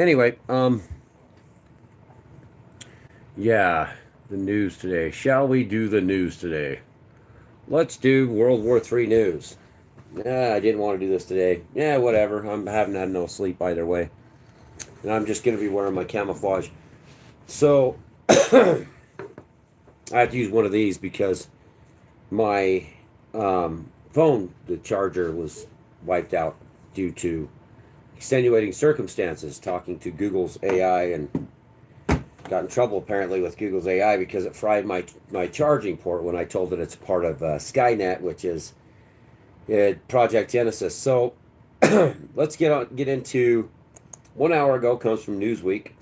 Anyway, yeah, the news today. Shall we do the news today? Let's do World War III news. I didn't want to do this today. Yeah, whatever. I haven't had no sleep either way. And I'm just going to be wearing my camouflage. So, I have to use one of these because my phone, the charger, was wiped out due to extenuating circumstances. Talking to Google's AI and got in trouble apparently with Google's AI because it fried my charging port when I told it it's part of Skynet, which is Project Genesis. So let's get into 1 hour ago comes from Newsweek.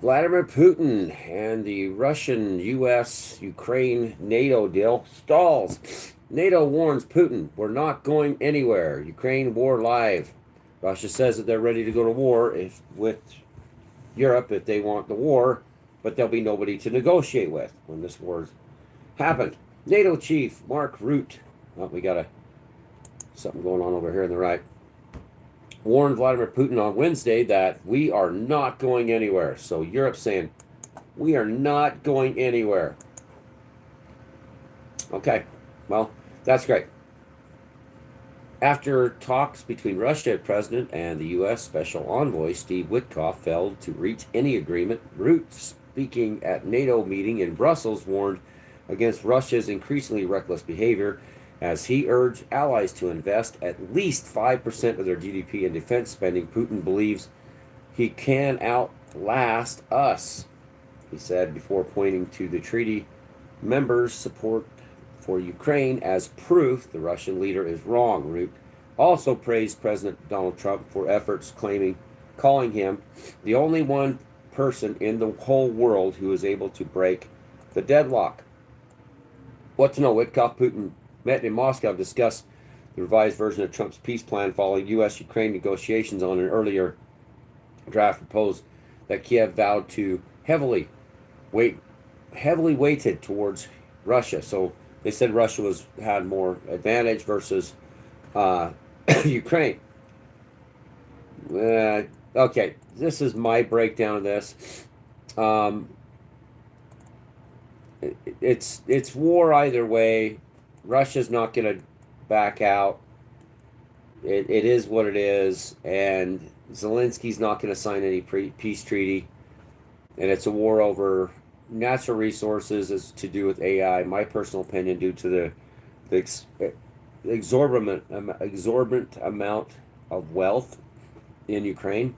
Vladimir Putin and the Russian U.S. Ukraine NATO deal stalls. NATO warns Putin, we're not going anywhere. Ukraine war live. Russia says that they're ready to go to war with Europe if they want the war, but there'll be nobody to negotiate with when this war's happened. NATO chief Mark Rutte, we got something going on over here on the right, warned Vladimir Putin on Wednesday that we are not going anywhere. So Europe's saying, we are not going anywhere. Okay, well, that's great. After talks between Russian president and the U.S. Special Envoy Steve Witkoff failed to reach any agreement, Rutte, speaking at NATO meeting in Brussels, warned against Russia's increasingly reckless behavior as he urged allies to invest at least 5% of their GDP in defense spending. Putin believes he can outlast us, he said, before pointing to the treaty members' support for Ukraine as proof the Russian leader is wrong. Rutte also praised President Donald Trump for efforts calling him the only one person in the whole world who is able to break the deadlock. What to know? Witkoff Putin met in Moscow to discuss the revised version of Trump's peace plan following U.S.-Ukraine negotiations on an earlier draft proposed that Kiev vowed to heavily weighted towards Russia. So they said Russia had more advantage versus Ukraine. Okay, this is my breakdown of this. It's war either way. Russia's not going to back out. It is what it is, and Zelensky's not going to sign any peace treaty. And it's a war over natural resources, is to do with AI. My personal opinion, due to the exorbitant amount of wealth in Ukraine.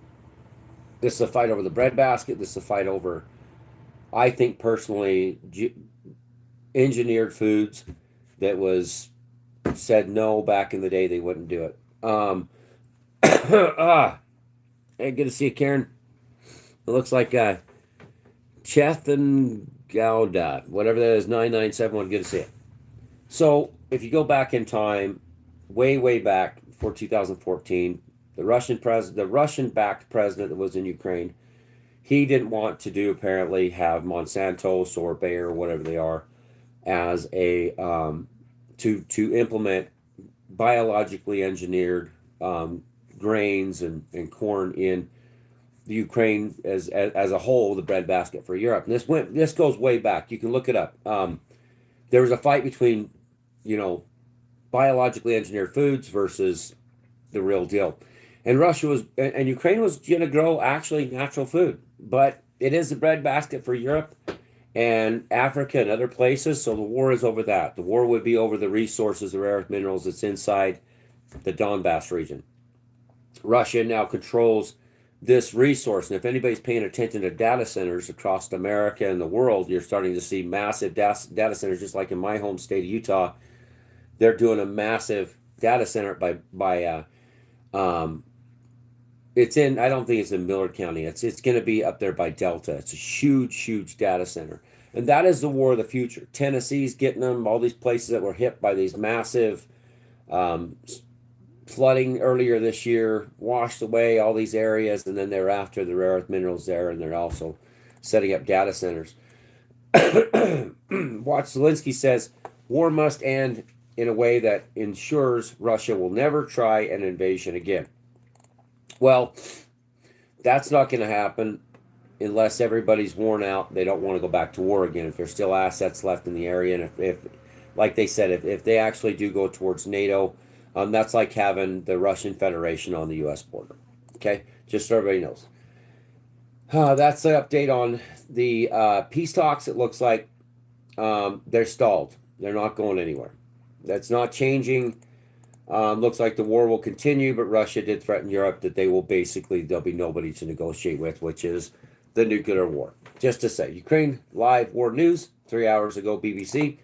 This is a fight over the breadbasket. This is a fight over, I think personally, engineered foods that was said no back in the day they wouldn't do it. Hey, good to see you, Karen. It looks like Chethan Gouda, whatever that is, 9971. Good to see it. So if you go back in time, way back before 2014, the Russian-backed president that was in Ukraine, he didn't want to apparently have Monsanto or Bayer or whatever they are as a to implement biologically engineered grains and corn in the Ukraine as a whole, the breadbasket for Europe. And this goes way back. You can look it up. There was a fight between, biologically engineered foods versus the real deal. And Ukraine was going to grow actually natural food, but it is the breadbasket for Europe and Africa and other places. So the war is over that. The war would be over the resources, the rare earth minerals that's inside the Donbass region. Russia now controls this resource. And if anybody's paying attention to data centers across America and the world, you're starting to see massive data centers, just like in my home state of Utah. They're doing a massive data center it's in, I don't think it's in Millard County. It's going to be up there by Delta. It's a huge data center. And that is the war of the future. Tennessee's getting them, all these places that were hit by these massive flooding earlier this year, washed away all these areas, and then they're after the rare earth minerals there, and they're also setting up data centers. Watch, Zelensky says, war must end in a way that ensures Russia will never try an invasion again. Well, That's not going to happen unless everybody's worn out. They don't want to go back to war again. If there's still assets left in the area, and if like they said, if they actually do go towards NATO, that's like having the Russian Federation on the U.S. border. Okay, just so everybody knows. That's the update on the peace talks. It looks like they're stalled. They're not going anywhere. That's not changing. Looks like the war will continue, but Russia did threaten Europe that there'll be nobody to negotiate with, which is the nuclear war. Just to say, Ukraine live war news 3 hours ago, BBC.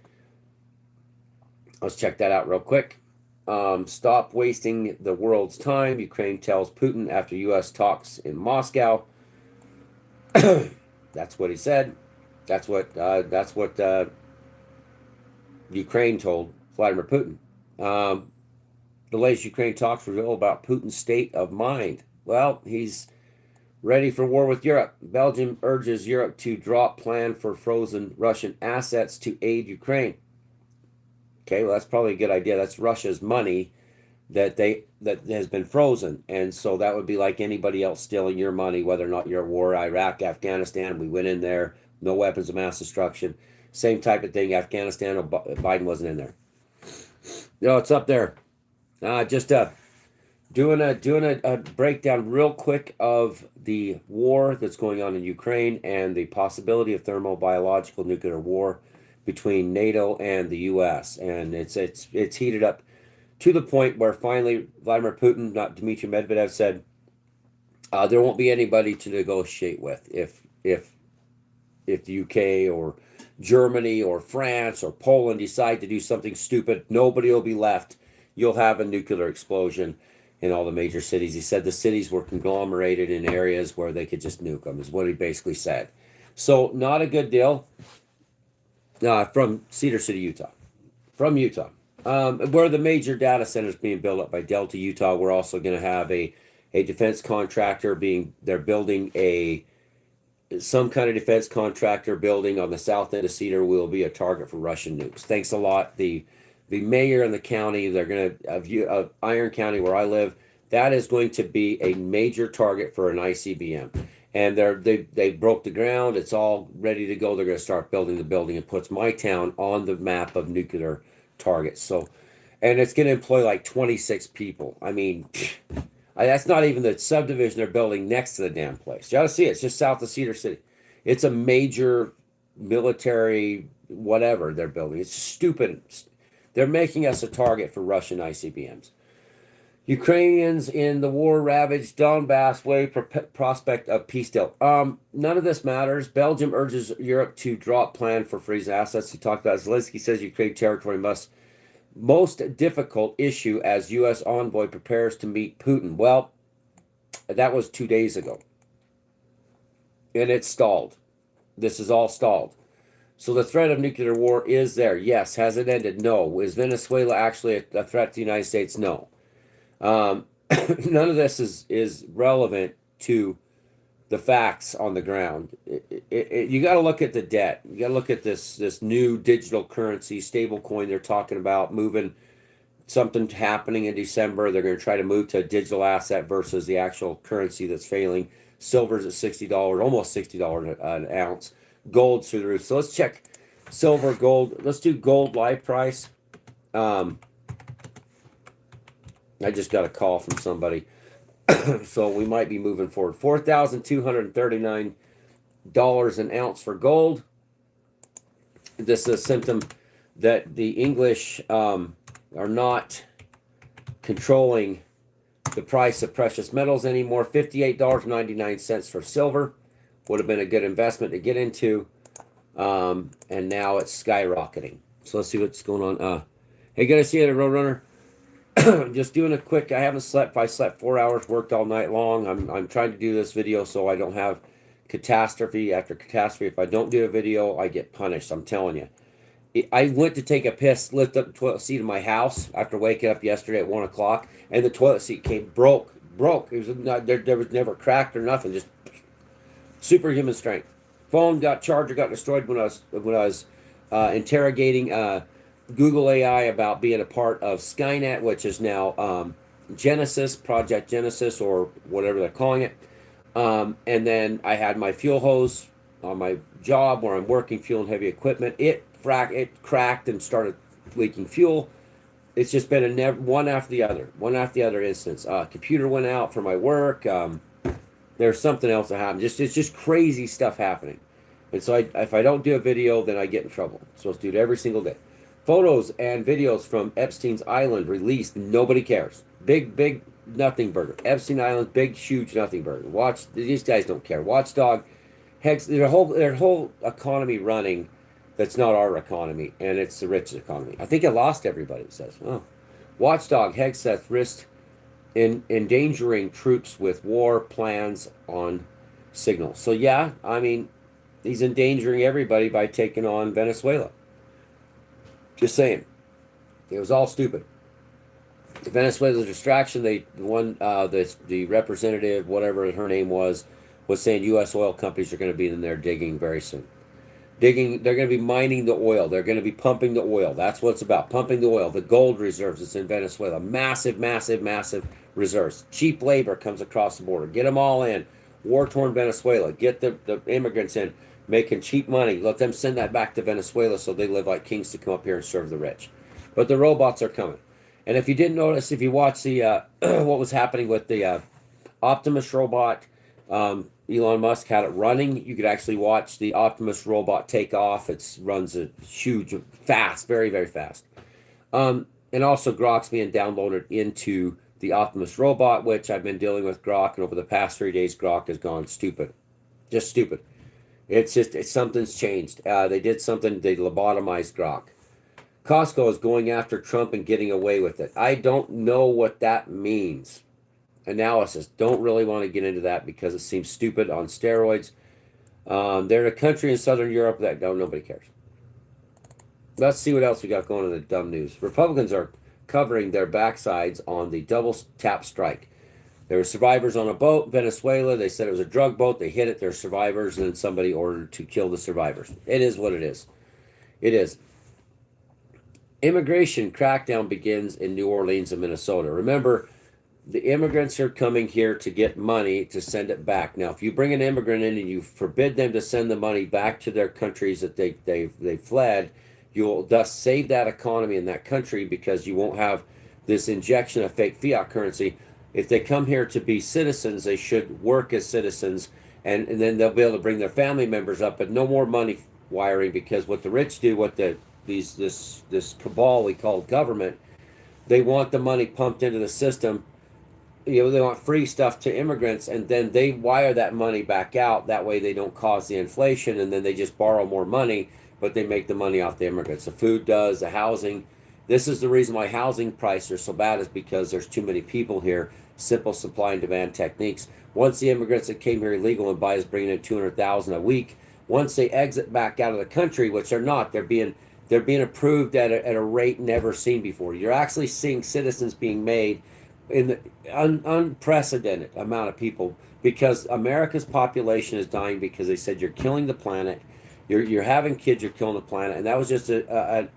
Let's check that out real quick. Stop wasting the world's time. Ukraine tells Putin after U.S. talks in Moscow. That's what he said. That's what Ukraine told Vladimir Putin. The latest Ukraine talks reveal about Putin's state of mind. Well, he's ready for war with Europe. Belgium urges Europe to drop plan for frozen Russian assets to aid Ukraine. Okay, well, that's probably a good idea. That's Russia's money that has been frozen, and so that would be like anybody else stealing your money, whether or not you're at war. Iraq, Afghanistan, we went in there, no weapons of mass destruction, same type of thing. Afghanistan, Biden wasn't in there. No, it's up there. Just doing a breakdown real quick of the war that's going on in Ukraine and the possibility of thermobiological nuclear war between NATO and the U.S. And it's heated up to the point where finally Vladimir Putin, not Dmitry Medvedev, said there won't be anybody to negotiate with if the UK or Germany or France or Poland decide to do something stupid. Nobody will be left. You'll have a nuclear explosion in all the major cities. He said the cities were conglomerated in areas where they could just nuke them, is what he basically said. So not a good deal. From Cedar City, Utah. From Utah. Where the major data centers being built up by Delta, Utah. We're also going to have a defense contractor they're building some kind of defense contractor building on the south end of Cedar will be a target for Russian nukes. Thanks a lot. The mayor and the county, they're going to, Iron County where I live, that is going to be a major target for an ICBM. And they broke the ground. It's all ready to go. They're going to start building the building. It puts my town on the map of nuclear targets. So, and it's going to employ like 26 people. I mean, that's not even the subdivision they're building next to the damn place. You ought to see it. It's just south of Cedar City. It's a major military whatever they're building. It's stupid. They're making us a target for Russian ICBMs. Ukrainians in the war-ravaged Donbass wave prospect of peace deal. None of this matters. Belgium urges Europe to drop plan for freezing assets. He talked about Zelensky says Ukraine territory most difficult issue as U.S. envoy prepares to meet Putin. Well, that was 2 days ago. And it's stalled. This is all stalled. So the threat of nuclear war is there. Yes. Has it ended? No. Is Venezuela actually a threat to the United States? No. None of this is relevant to the facts on the ground. You got to look at the debt. You got to look at this new digital currency, stable coin they're talking about, moving something happening in December. They're going to try to move to a digital asset versus the actual currency that's failing. Silver's at $60, almost $60 an ounce. Gold's through the roof. So let's check silver, gold. Let's do gold live price. I just got a call from somebody. So we might be moving forward. $4,239 an ounce for gold. This is a symptom that the English are not controlling the price of precious metals anymore. $58.99 for silver would have been a good investment to get into. And now it's skyrocketing. So let's see what's going on. Hey, good to see you, Roadrunner. Just doing a quick, I haven't slept. I slept 4 hours, worked all night long. I'm trying to do this video so I don't have catastrophe after catastrophe. If I don't do a video, I get punished. I'm telling you. I went to take a piss, lift up the toilet seat of my house after waking up yesterday at 1 o'clock, and the toilet seat broke. It was not, there was never cracked or nothing, just superhuman strength. Charger got destroyed when I was interrogating Google AI about being a part of Skynet, which is now Genesis, Project Genesis, or whatever they're calling it. And then I had my fuel hose on my job where I'm working fuel and heavy equipment. It cracked and started leaking fuel. It's just been one after the other instance. Computer went out for my work. There's something else that happened. It's just crazy stuff happening. And so if I don't do a video, then I get in trouble. I'm supposed to do it every single day. Photos and videos from Epstein's Island released. Nobody cares. Big nothing burger. Epstein Island, big huge nothing burger. Watch, these guys don't care. Watchdog, Hex, their whole economy running. That's not our economy, and it's the rich economy. I think it lost everybody. It says, oh, Watchdog Hegseth risked in endangering troops with war plans on signal. So yeah, I mean, he's endangering everybody by taking on Venezuela. Just saying, it was all stupid. Venezuela's distraction. The representative, whatever her name was saying U.S. oil companies are going to be in there digging very soon. They're going to be mining the oil. They're going to be pumping the oil. That's what it's about, pumping the oil. The gold reserves that's in Venezuela, massive reserves. Cheap labor comes across the border. Get them all in. War-torn Venezuela. Get the immigrants in, making cheap money. Let them send that back to Venezuela so they live like kings to come up here and serve the rich. But the robots are coming. And if you didn't notice, if you watch the what was happening with the Optimus robot, Elon Musk had it running. You could actually watch the Optimus robot take off. It runs a huge, fast, very fast. And also Grok's being downloaded into the Optimus robot, which I've been dealing with Grok, and over the past 3 days, Grok has gone stupid. Just stupid. Something's changed. They did something, they lobotomized Grok. Costco is going after Trump and getting away with it. I don't know what that means. Analysis. Don't really want to get into that because it seems stupid on steroids. They're in a country in Southern Europe that nobody cares. Let's see what else we got going in the dumb news. Republicans are covering their backsides on the double tap strike. There were survivors on a boat, Venezuela. They said it was a drug boat. They hit it. There's survivors, and then somebody ordered to kill the survivors. It is what it is. It is. Immigration crackdown begins in New Orleans and Minnesota. Remember, the immigrants are coming here to get money to send it back. Now, if you bring an immigrant in and you forbid them to send the money back to their countries that they fled, you will thus save that economy in that country because you won't have this injection of fake fiat currency. If they come here to be citizens, they should work as citizens, and then they'll be able to bring their family members up, but no more money wiring, because what the rich do, this cabal we call government, they want the money pumped into the system. They want free stuff to immigrants, and then they wire that money back out. That way they don't cause the inflation, and then they just borrow more money, but they make the money off the immigrants. The food does, the housing. This is the reason why housing prices are so bad, is because there's too many people here. Simple supply and demand techniques. Once the immigrants that came here illegal and is bringing in 200,000 a week, once they exit back out of the country, which they're not, they're being approved at a rate never seen before. You're actually seeing citizens being made in the unprecedented amount of people, because America's population is dying because they said you're killing the planet, you're having kids, you're killing the planet, and that was just an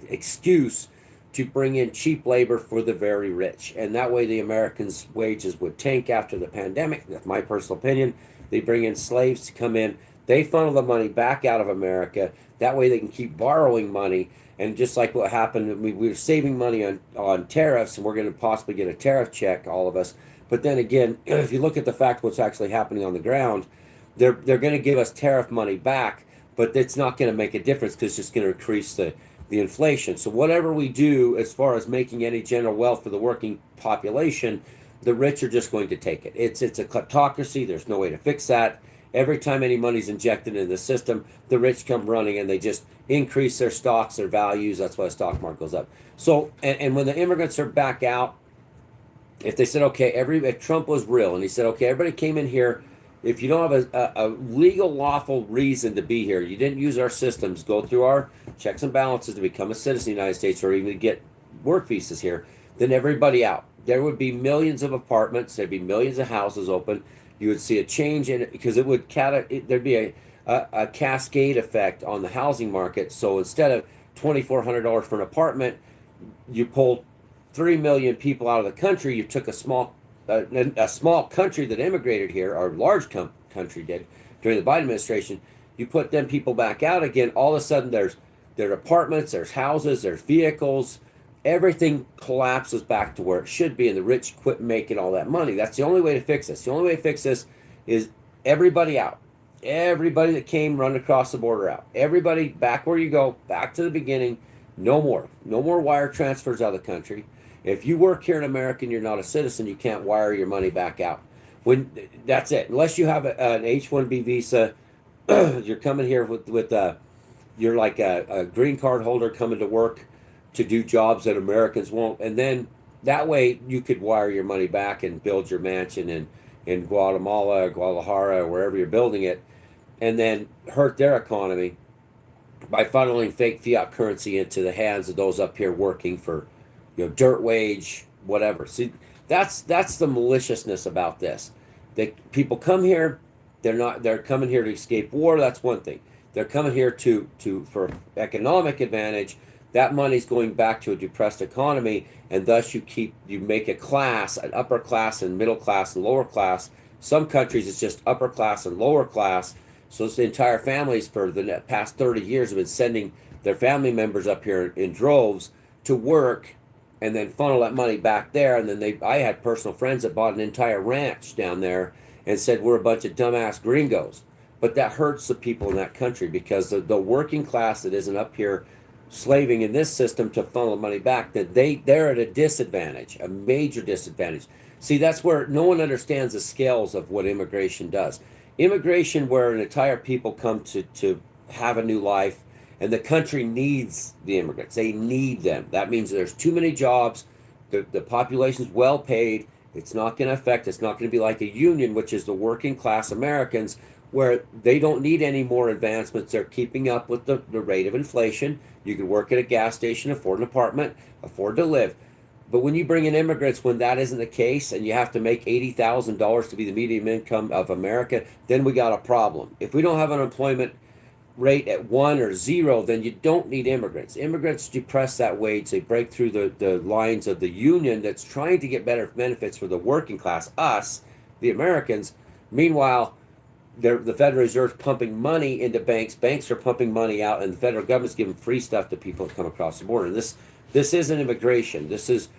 excuse to bring in cheap labor for the very rich, and that way the Americans' wages would tank after the pandemic. That's my personal opinion. They bring in slaves to come in, they funnel the money back out of America. That way they can keep borrowing money. And just like what happened, we were saving money on tariffs, and we're going to possibly get a tariff check, all of us. But then again, if you look at the fact what's actually happening on the ground, they're going to give us tariff money back, but it's not going to make a difference because it's just going to increase the inflation. So whatever we do as far as making any general wealth for the working population, the rich are just going to take it. It's a kleptocracy. There's no way to fix that. Every time any money's injected into the system, the rich come running and they just increase their stocks, their values. That's why the stock market goes up. So, and when the immigrants are back out, if they said, okay, if Trump was real and he said, okay, everybody came in here, if you don't have a legal, lawful reason to be here, you didn't use our systems, go through our checks and balances to become a citizen of the United States or even to get work visas here, then everybody out. There would be millions of apartments, there'd be millions of houses open. You would see a change in it because it would there'd be a cascade effect on the housing market. So instead of $2,400 for an apartment, you pulled 3 million people out of the country. You took a small a small country that immigrated here, or large country did during the Biden administration, you put them people back out again, all of a sudden there's apartments, there's houses, there's vehicles, everything collapses back to where it should be, and the rich quit making all that money. That's the only way to fix this. The only way to fix this is everybody out. Everybody that came run across the border out. Everybody back where you go, back to the beginning. No more. No more wire transfers out of the country. If you work here in America and you're not a citizen, you can't wire your money back out. When that's it. Unless you have an H-1B visa, you're coming here with you're like a green card holder coming to work to do jobs that Americans won't, and then that way you could wire your money back and build your mansion in Guatemala, Guadalajara, or wherever you're building it, and then hurt their economy by funneling fake fiat currency into the hands of those up here working for, dirt wage, whatever. See, that's the maliciousness about this. That people come here, they're coming here to escape war. That's one thing. They're coming here to for economic advantage. That money's going back to a depressed economy, and thus you make a class, an upper class and middle class and lower class. Some countries it's just upper class and lower class. So it's the entire families for the past 30 years have been sending their family members up here in droves to work, and then funnel that money back there. And then I had personal friends that bought an entire ranch down there and said we're a bunch of dumbass gringos. But that hurts the people in that country, because the working class that isn't up here slaving in this system to funnel money back, that they're at a disadvantage, a major disadvantage. See, that's where no one understands the scales of what immigration does. Immigration, where an entire people come to have a new life, and the country needs the immigrants. They need them. That means there's too many jobs. The population's well paid. It's not going to affect. It's not going to be like a union, which is the working class Americans, where they don't need any more advancements. They're keeping up with the rate of inflation. You can work at a gas station, afford an apartment, afford to live. But when you bring in immigrants, when that isn't the case, and you have to make $80,000 to be the median income of America, then we got a problem. If we don't have an unemployment rate at 1 or 0, then you don't need immigrants. Immigrants depress that wage. They break through the lines of the union that's trying to get better benefits for the working class, us, the Americans. Meanwhile, the Federal Reserve's pumping money into banks. Banks are pumping money out, and the federal government's giving free stuff to people that come across the border. And this isn't immigration. This is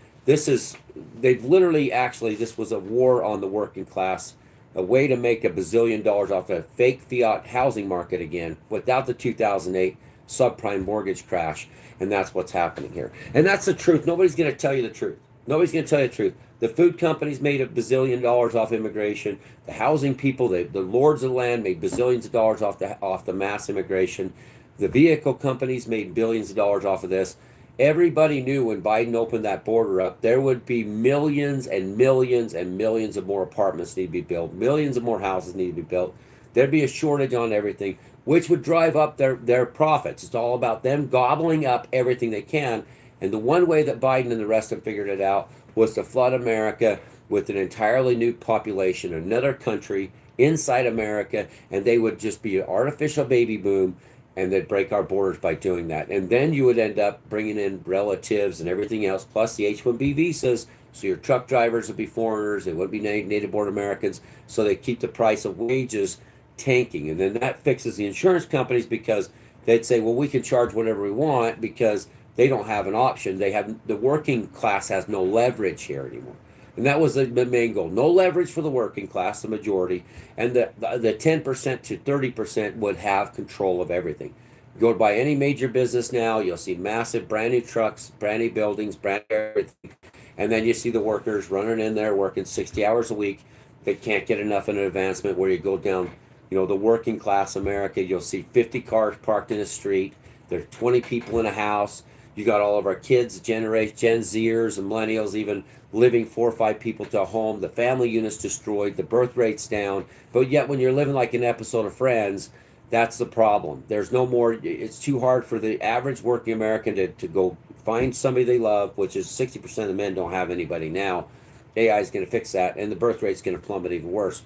they've literally this was a war on the working class, a way to make $1 bazillion off a fake fiat housing market again without the 2008 subprime mortgage crash. And that's what's happening here. And that's the truth. Nobody's going to tell you the truth. Nobody's going to tell you the truth. The food companies made $1 bazillion off immigration. The housing people, the lords of the land, made bazillions of dollars off the mass immigration. The vehicle companies made billions of dollars off of this. Everybody knew when Biden opened that border up, there would be millions and millions and millions of more apartments need to be built. Millions of more houses need to be built. There'd be a shortage on everything, which would drive up their profits. It's all about them gobbling up everything they can. And the one way that Biden and the rest of them figured it out was to flood America with an entirely new population, another country inside America, and they would just be an artificial baby boom, and they'd break our borders by doing that. And then you would end up bringing in relatives and everything else, plus the H-1B visas, so your truck drivers would be foreigners, they wouldn't be native-born Americans, so they keep the price of wages tanking. And then that fixes the insurance companies, because they'd say, well, we can charge whatever we want, because they don't have an option. The working class has no leverage here anymore. And that was the main goal. No leverage for the working class, the majority. And the 10% to 30% would have control of everything. You go by any major business now, you'll see massive brand new trucks, brand new buildings, brand new everything. And then you see the workers running in there working 60 hours a week. They can't get enough in an advancement. Where you go down, the working class America, you'll see 50 cars parked in the street. There's 20 people in a house. You got all of our kids, Gen Zers and millennials, even living 4 or 5 people to a home. The family unit's destroyed. The birth rate's down. But yet when you're living like an episode of Friends, that's the problem. There's no more. It's too hard for the average working American to go find somebody they love, which is 60% of the men don't have anybody now. AI is going to fix that, and the birth rate's going to plummet even worse.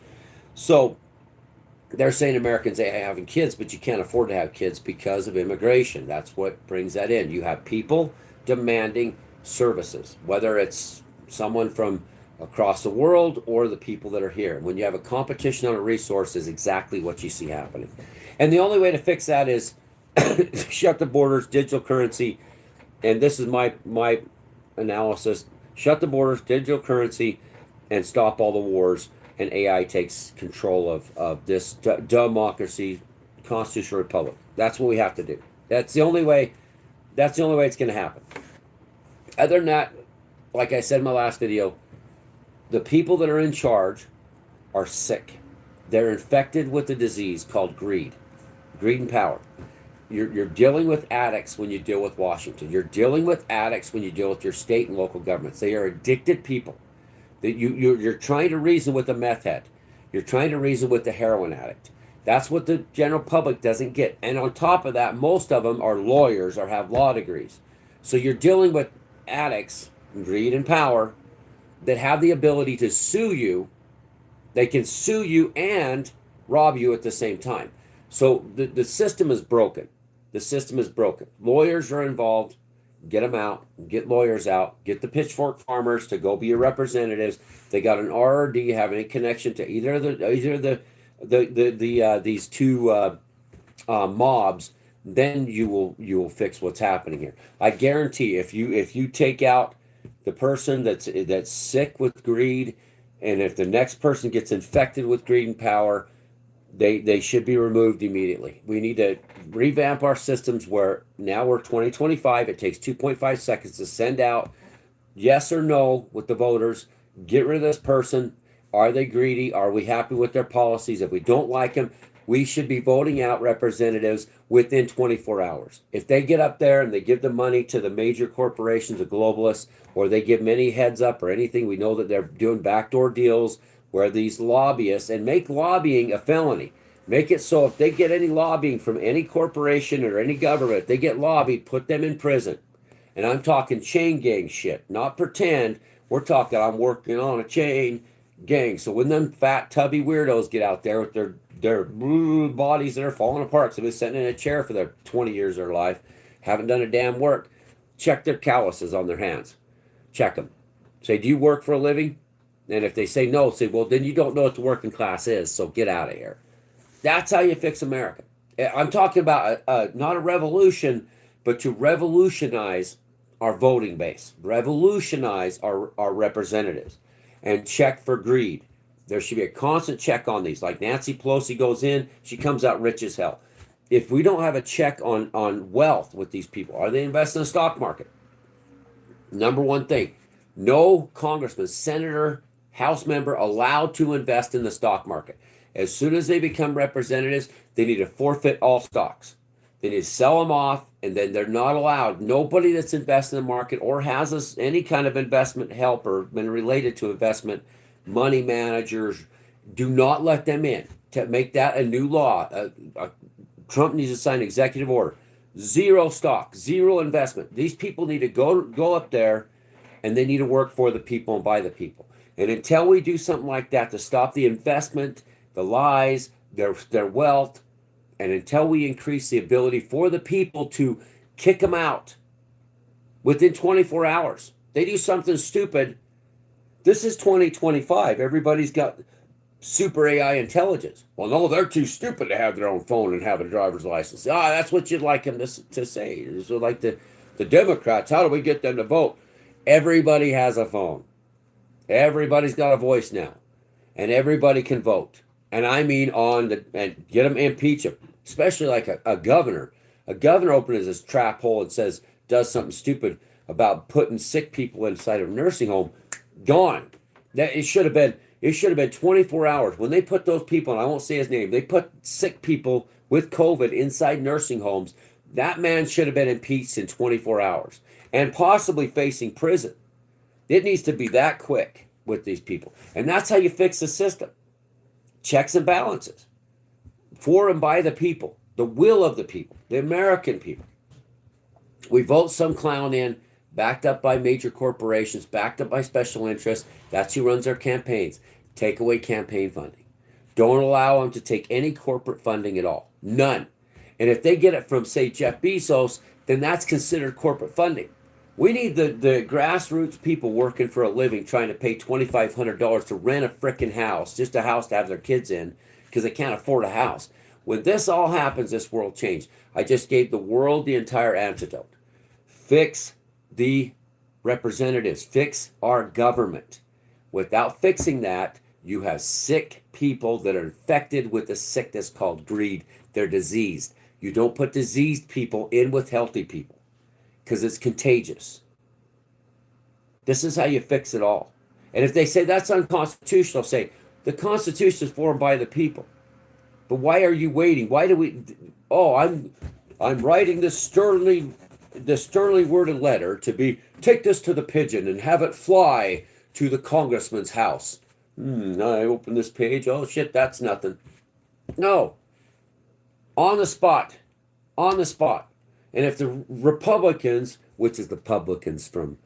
So they're saying Americans ain't having kids, but you can't afford to have kids because of immigration. That's what brings that in. You have people demanding services, whether it's someone from across the world or the people that are here. When you have a competition on a resource, is exactly what you see happening. And the only way to fix that is shut the borders, digital currency, and this is my analysis: shut the borders, digital currency, and stop all the wars. And AI takes control of this democracy, constitutional republic. That's what we have to do. That's the only way. That's the only way it's going to happen. Other than that, like I said in my last video, the people that are in charge are sick. They're infected with a disease called greed and power. You're dealing with addicts when you deal with Washington. You're dealing with addicts when you deal with your state and local governments. They are addicted people. That you're trying to reason with a meth head. You're trying to reason with the heroin addict. That's what the general public doesn't get. And on top of that, most of them are lawyers or have law degrees. So you're dealing with addicts, greed and power, that have the ability to sue you. They can sue you and rob you at the same time. So the system is broken. The system is broken. Lawyers are involved. Get them out. Get lawyers out. Get the pitchfork farmers to go be your representatives. They got an RRD, have any connection to either these two mobs. Then you will fix what's happening here. I guarantee if you take out the person that's sick with greed, and if the next person gets infected with greed and power, they should be removed immediately. We need to revamp our systems where now we're 2025. It takes 2.5 seconds to send out yes or no with the voters. Get rid of this person. Are they greedy? Are we happy with their policies? If we don't like them, we should be voting out representatives within 24 hours. If they get up there and they give the money to the major corporations, the globalists, or they give many heads up or anything, we know that they're doing backdoor deals where these lobbyists, and make lobbying a felony. Make it so if they get any lobbying from any corporation or any government, they get lobbied, put them in prison. And I'm talking chain gang shit, not pretend. We're talking I'm working on a chain gang. So when them fat tubby weirdos get out there with their bodies that are falling apart, so they've been sitting in a chair for their 20 years of their life, haven't done a damn work, check their calluses on their hands. Check them. Say, do you work for a living? And if they say no, say, well, then you don't know what the working class is, so get out of here. That's how you fix America. I'm talking about not a revolution, but to revolutionize our voting base, revolutionize our representatives, and check for greed. There should be a constant check on these. Like Nancy Pelosi goes in, she comes out rich as hell. If we don't have a check on wealth with these people, are they investing in the stock market? Number one thing, no congressman, senator, House member allowed to invest in the stock market. As soon as they become representatives, they need to forfeit all stocks. They need to sell them off, and then they're not allowed. Nobody that's invested in the market or has any kind of investment help or been related to investment, money managers, do not let them in. To make that a new law, Trump needs to sign an executive order. Zero stock, zero investment. These people need to go up there, and they need to work for the people and by the people. And until we do something like that to stop the investment, the lies, their wealth, and until we increase the ability for the people to kick them out within 24 hours, they do something stupid. This is 2025. Everybody's got super AI intelligence. Well, no, they're too stupid to have their own phone and have a driver's license. That's what you'd like them to say. So like the Democrats, how do we get them to vote? Everybody has a phone. Everybody's got a voice now, and everybody can vote. And I mean and get them, impeach them, especially like a governor. A governor opens his trap hole and does something stupid about putting sick people inside of a nursing home. Gone. It should have been 24 hours. When they put those people, and I won't say his name, they put sick people with COVID inside nursing homes. That man should have been impeached in 24 hours and possibly facing prison. It needs to be that quick with these people. And that's how you fix the system. Checks and balances. For and by the people. The will of the people. The American people. We vote some clown in, backed up by major corporations, backed up by special interests. That's who runs our campaigns. Take away campaign funding. Don't allow them to take any corporate funding at all. None. And if they get it from, say, Jeff Bezos, then that's considered corporate funding. We need the grassroots people working for a living trying to pay $2,500 to rent a freaking house, just a house to have their kids in because they can't afford a house. When this all happens, this world changed. I just gave the world the entire antidote. Fix the representatives, fix our government. Without fixing that, you have sick people that are infected with a sickness called greed. They're diseased. You don't put diseased people in with healthy people because it's contagious. This is how you fix it all. And if they say that's unconstitutional, say the Constitution is formed by the people. But why are you waiting? Why do we? Oh, I'm writing this sternly worded letter to be take this to the pigeon and have it fly to the congressman's house. I open this page. Oh shit, that's nothing. No. On the spot. On the spot. And if the Republicans, which is the publicans from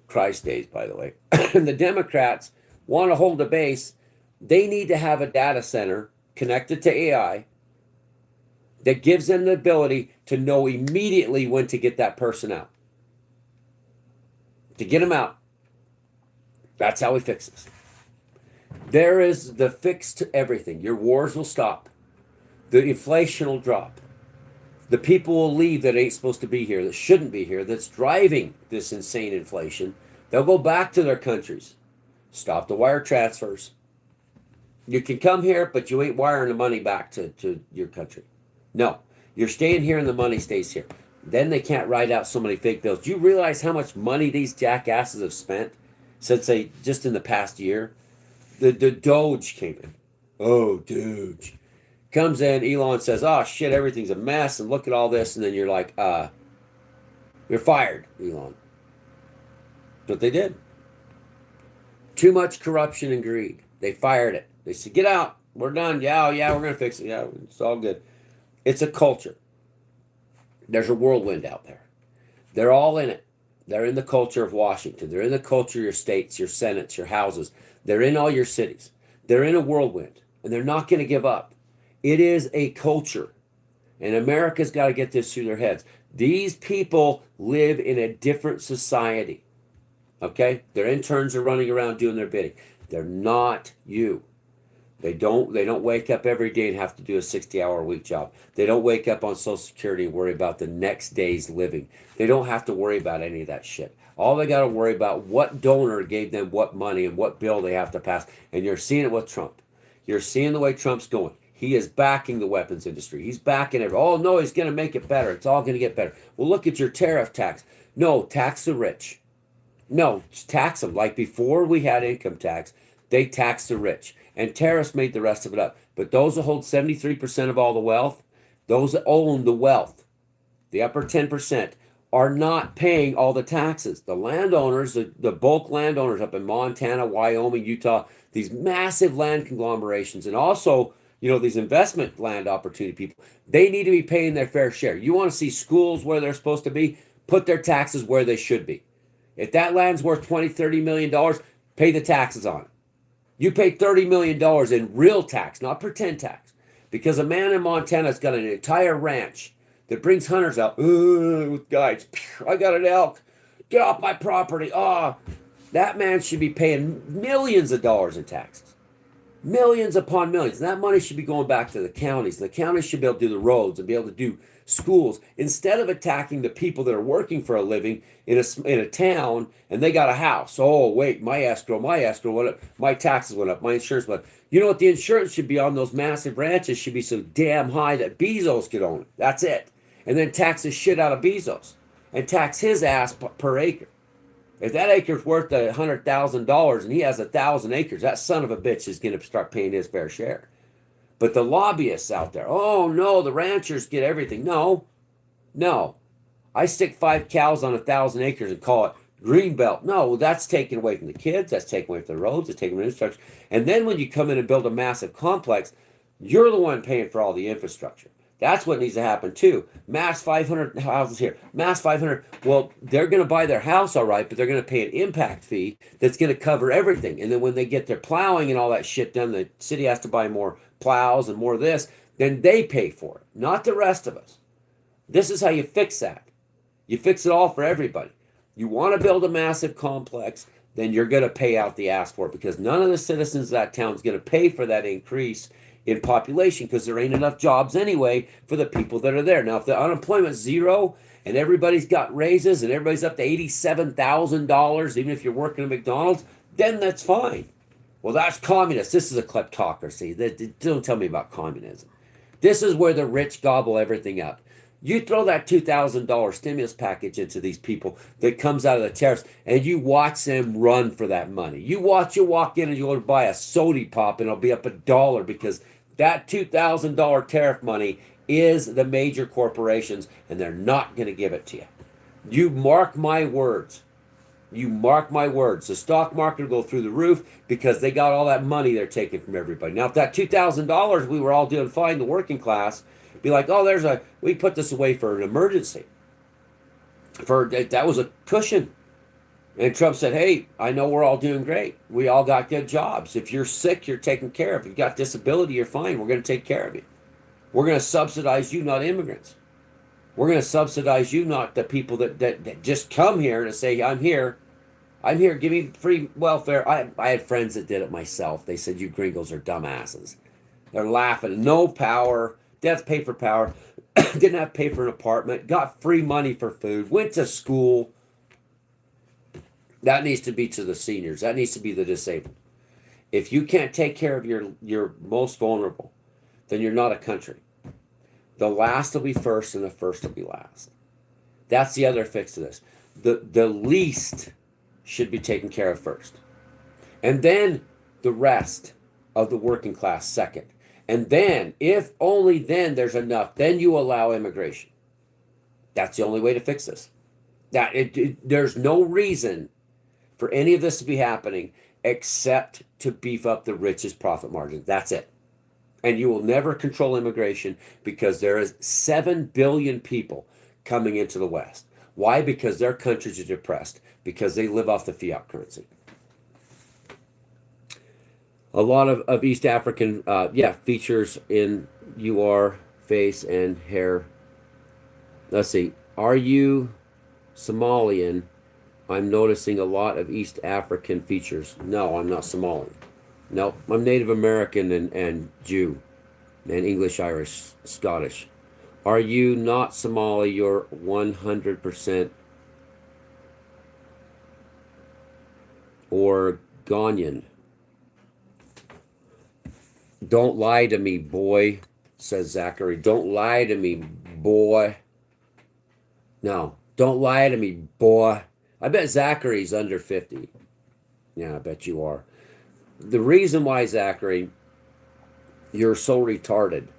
Christ days, by the way, and the Democrats want to hold a base, they need to have a data center connected to AI that gives them the ability to know immediately when to get that person out. To get them out. That's how we fix this. There is the fix to everything. Your wars will stop. The inflation will drop. The people will leave that ain't supposed to be here, that shouldn't be here, that's driving this insane inflation. They'll go back to their countries. Stop the wire transfers. You can come here, but you ain't wiring the money back to your country. No, you're staying here and the money stays here. Then they can't write out so many fake bills. Do you realize how much money these jackasses have spent since they, just in the past year? The Doge came in. Oh, Doge. Comes in, Elon says, oh shit, everything's a mess, and look at all this, and then you're like, you're fired, Elon. But they did. Too much corruption and greed. They fired it. They said, get out. We're done. Yeah, we're going to fix it. Yeah, it's all good. It's a culture. There's a whirlwind out there. They're all in it. They're in the culture of Washington. They're in the culture of your states, your senates, your houses. They're in all your cities. They're in a whirlwind, and they're not going to give up. It is a culture, and America's got to get this through their heads. These people live in a different society, okay? Their interns are running around doing their bidding. They're not you. They don't wake up every day and have to do a 60-hour-a-week job. They don't wake up on Social Security and worry about the next day's living. They don't have to worry about any of that shit. All they got to worry about what donor gave them what money and what bill they have to pass. And you're seeing it with Trump. You're seeing the way Trump's going. He is backing the weapons industry. He's backing it. Oh, no, he's going to make it better. It's all going to get better. Well, look at your tariff tax. No, tax the rich. No, tax them. Like before we had income tax, they taxed the rich. And tariffs made the rest of it up. But those that hold 73% of all the wealth, those that own the wealth, the upper 10%, are not paying all the taxes. The landowners, the bulk landowners up in Montana, Wyoming, Utah, these massive land conglomerations, and also these investment land opportunity people, they need to be paying their fair share. You want to see schools where they're supposed to be? Put their taxes where they should be. If that land's worth $20-30 million, pay the taxes on it. You pay $30 million in real tax, not pretend tax. Because a man in Montana's got an entire ranch that brings hunters out with guides. I got an elk. Get off my property. That man should be paying millions of dollars in taxes. Millions upon millions. And that money should be going back to the counties. The counties should be able to do the roads and be able to do schools instead of attacking the people that are working for a living in a town and they got a house. Oh, wait, my escrow went up. My taxes went up. My insurance went up. You know what? The insurance should be on those massive ranches should be so damn high that Bezos could own it. That's it. And then tax the shit out of Bezos and tax his ass per acre. If that acre's worth $100,000 and he has 1,000 acres, that son of a bitch is going to start paying his fair share. But the lobbyists out there, oh no, the ranchers get everything. No. I stick 5 cows on 1,000 acres and call it green belt. No, that's taken away from the kids. That's taken away from the roads. It's taken away from the infrastructure. And then when you come in and build a massive complex, you're the one paying for all the infrastructure. That's what needs to happen too. Mass 500 houses here. Mass 500. Well, they're going to buy their house all right, but they're going to pay an impact fee that's going to cover everything. And then when they get their plowing and all that shit done, the city has to buy more plows and more of this. Then they pay for it, not the rest of us. This is how you fix that. You fix it all for everybody. You want to build a massive complex, then you're going to pay out the ass for it, because none of the citizens of that town is going to pay for that increase in population, because there ain't enough jobs anyway for the people that are there. Now, if the unemployment's zero and everybody's got raises and everybody's up to $87,000, even if you're working at McDonald's, then that's fine. Well, that's communist. This is a kleptocracy. Don't tell me about communism. This is where the rich gobble everything up. You throw that $2,000 stimulus package into these people that comes out of the tariffs, and you watch them run for that money. You walk in and you go to buy a soda pop, and it'll be up $1, because that $2,000 tariff money is the major corporations, and they're not going to give it to you. You mark my words. You mark my words. The stock market will go through the roof, because they got all that money they're taking from everybody. Now, if that $2,000 we were all doing fine, the working class, be like, oh, we put this away for an emergency. That was a cushion. And Trump said, hey, I know we're all doing great. We all got good jobs. If you're sick, you're taken care of. If you've got disability, you're fine. We're going to take care of you. We're going to subsidize you, not immigrants. We're going to subsidize you, not the people that just come here to say, I'm here, give me free welfare. I had friends that did it myself. They said, you gringos are dumbasses. They're laughing. No power. Death pay for power. Didn't have to pay for an apartment. Got free money for food. Went to school. That needs to be to the seniors. That needs to be the disabled. If you can't take care of your most vulnerable, then you're not a country. The last will be first, and the first will be last. That's the other fix to this. The least should be taken care of first. And then the rest of the working class second. And then, if only then there's enough, then you allow immigration. That's the only way to fix this. There's no reason for any of this to be happening except to beef up the richest profit margins. That's it. And you will never control immigration, because there is 7 billion people coming into the West. Why? Because their countries are depressed, because they live off the fiat currency. A lot of East African, features in UR, face, and hair. Let's see. Are you Somalian? I'm noticing a lot of East African features. No, I'm not Somalian. No, I'm Native American and Jew, and English, Irish, Scottish. Are you not Somali? You're 100% Oregonian. Don't lie to me, boy, says Zachary. Don't lie to me, boy. No, don't lie to me, boy. I bet Zachary's under 50. Yeah, I bet you are. The reason why, Zachary, you're so retarded,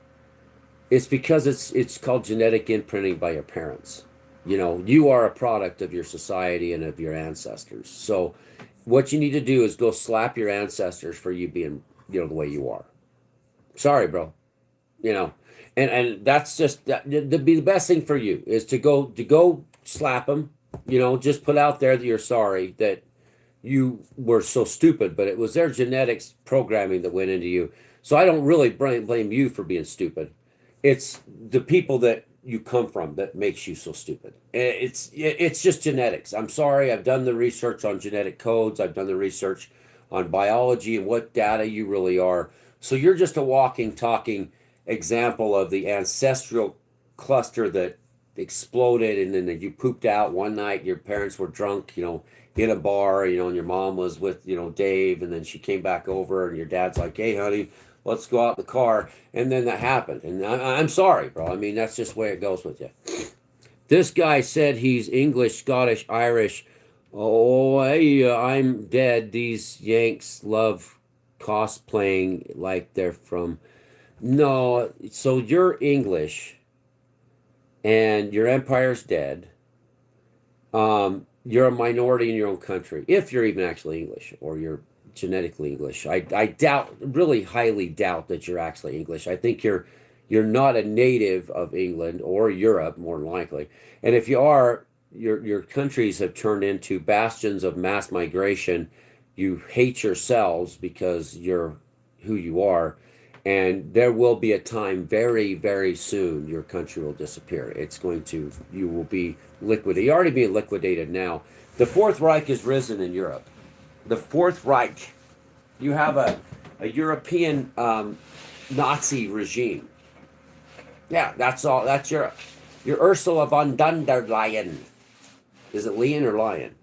it's because it's called genetic imprinting by your parents. You are a product of your society and of your ancestors. So what you need to do is go slap your ancestors for you being, the way you are. Sorry, bro. And that's just that'd be the best thing for you, is to go slap them. Just put out there that you're sorry that you were so stupid, but it was their genetics programming that went into you. So I don't really blame you for being stupid. It's the people that you come from that makes you so stupid. It's just genetics. I'm sorry. I've done the research on genetic codes. I've done the research on biology and what data you really are. So you're just a walking, talking example of the ancestral cluster that exploded, and then you pooped out one night. Your parents were drunk, in a bar, and your mom was with, Dave, and then she came back over, and your dad's like, hey, honey, let's go out in the car. And then that happened. And I'm sorry, bro. I mean, that's just the way it goes with you. This guy said he's English, Scottish, Irish. Oh, hey, I'm dead. These Yanks love cosplaying like they're from... No, so you're English, and your empire's dead. You're a minority in your own country, if you're even actually English, or you're genetically English. I doubt, really highly doubt that you're actually English. I think you're not a native of England or Europe, more than likely. And if you are, your countries have turned into bastions of mass migration. You hate yourselves because you're who you are. And there will be a time very, very soon your country will disappear. You will be liquidated. You're already being liquidated now. The Fourth Reich has risen in Europe. The Fourth Reich. You have a European Nazi regime. Yeah, that's all. That's Europe. You're Ursula von der Leyen. Is it Leyen or Lion?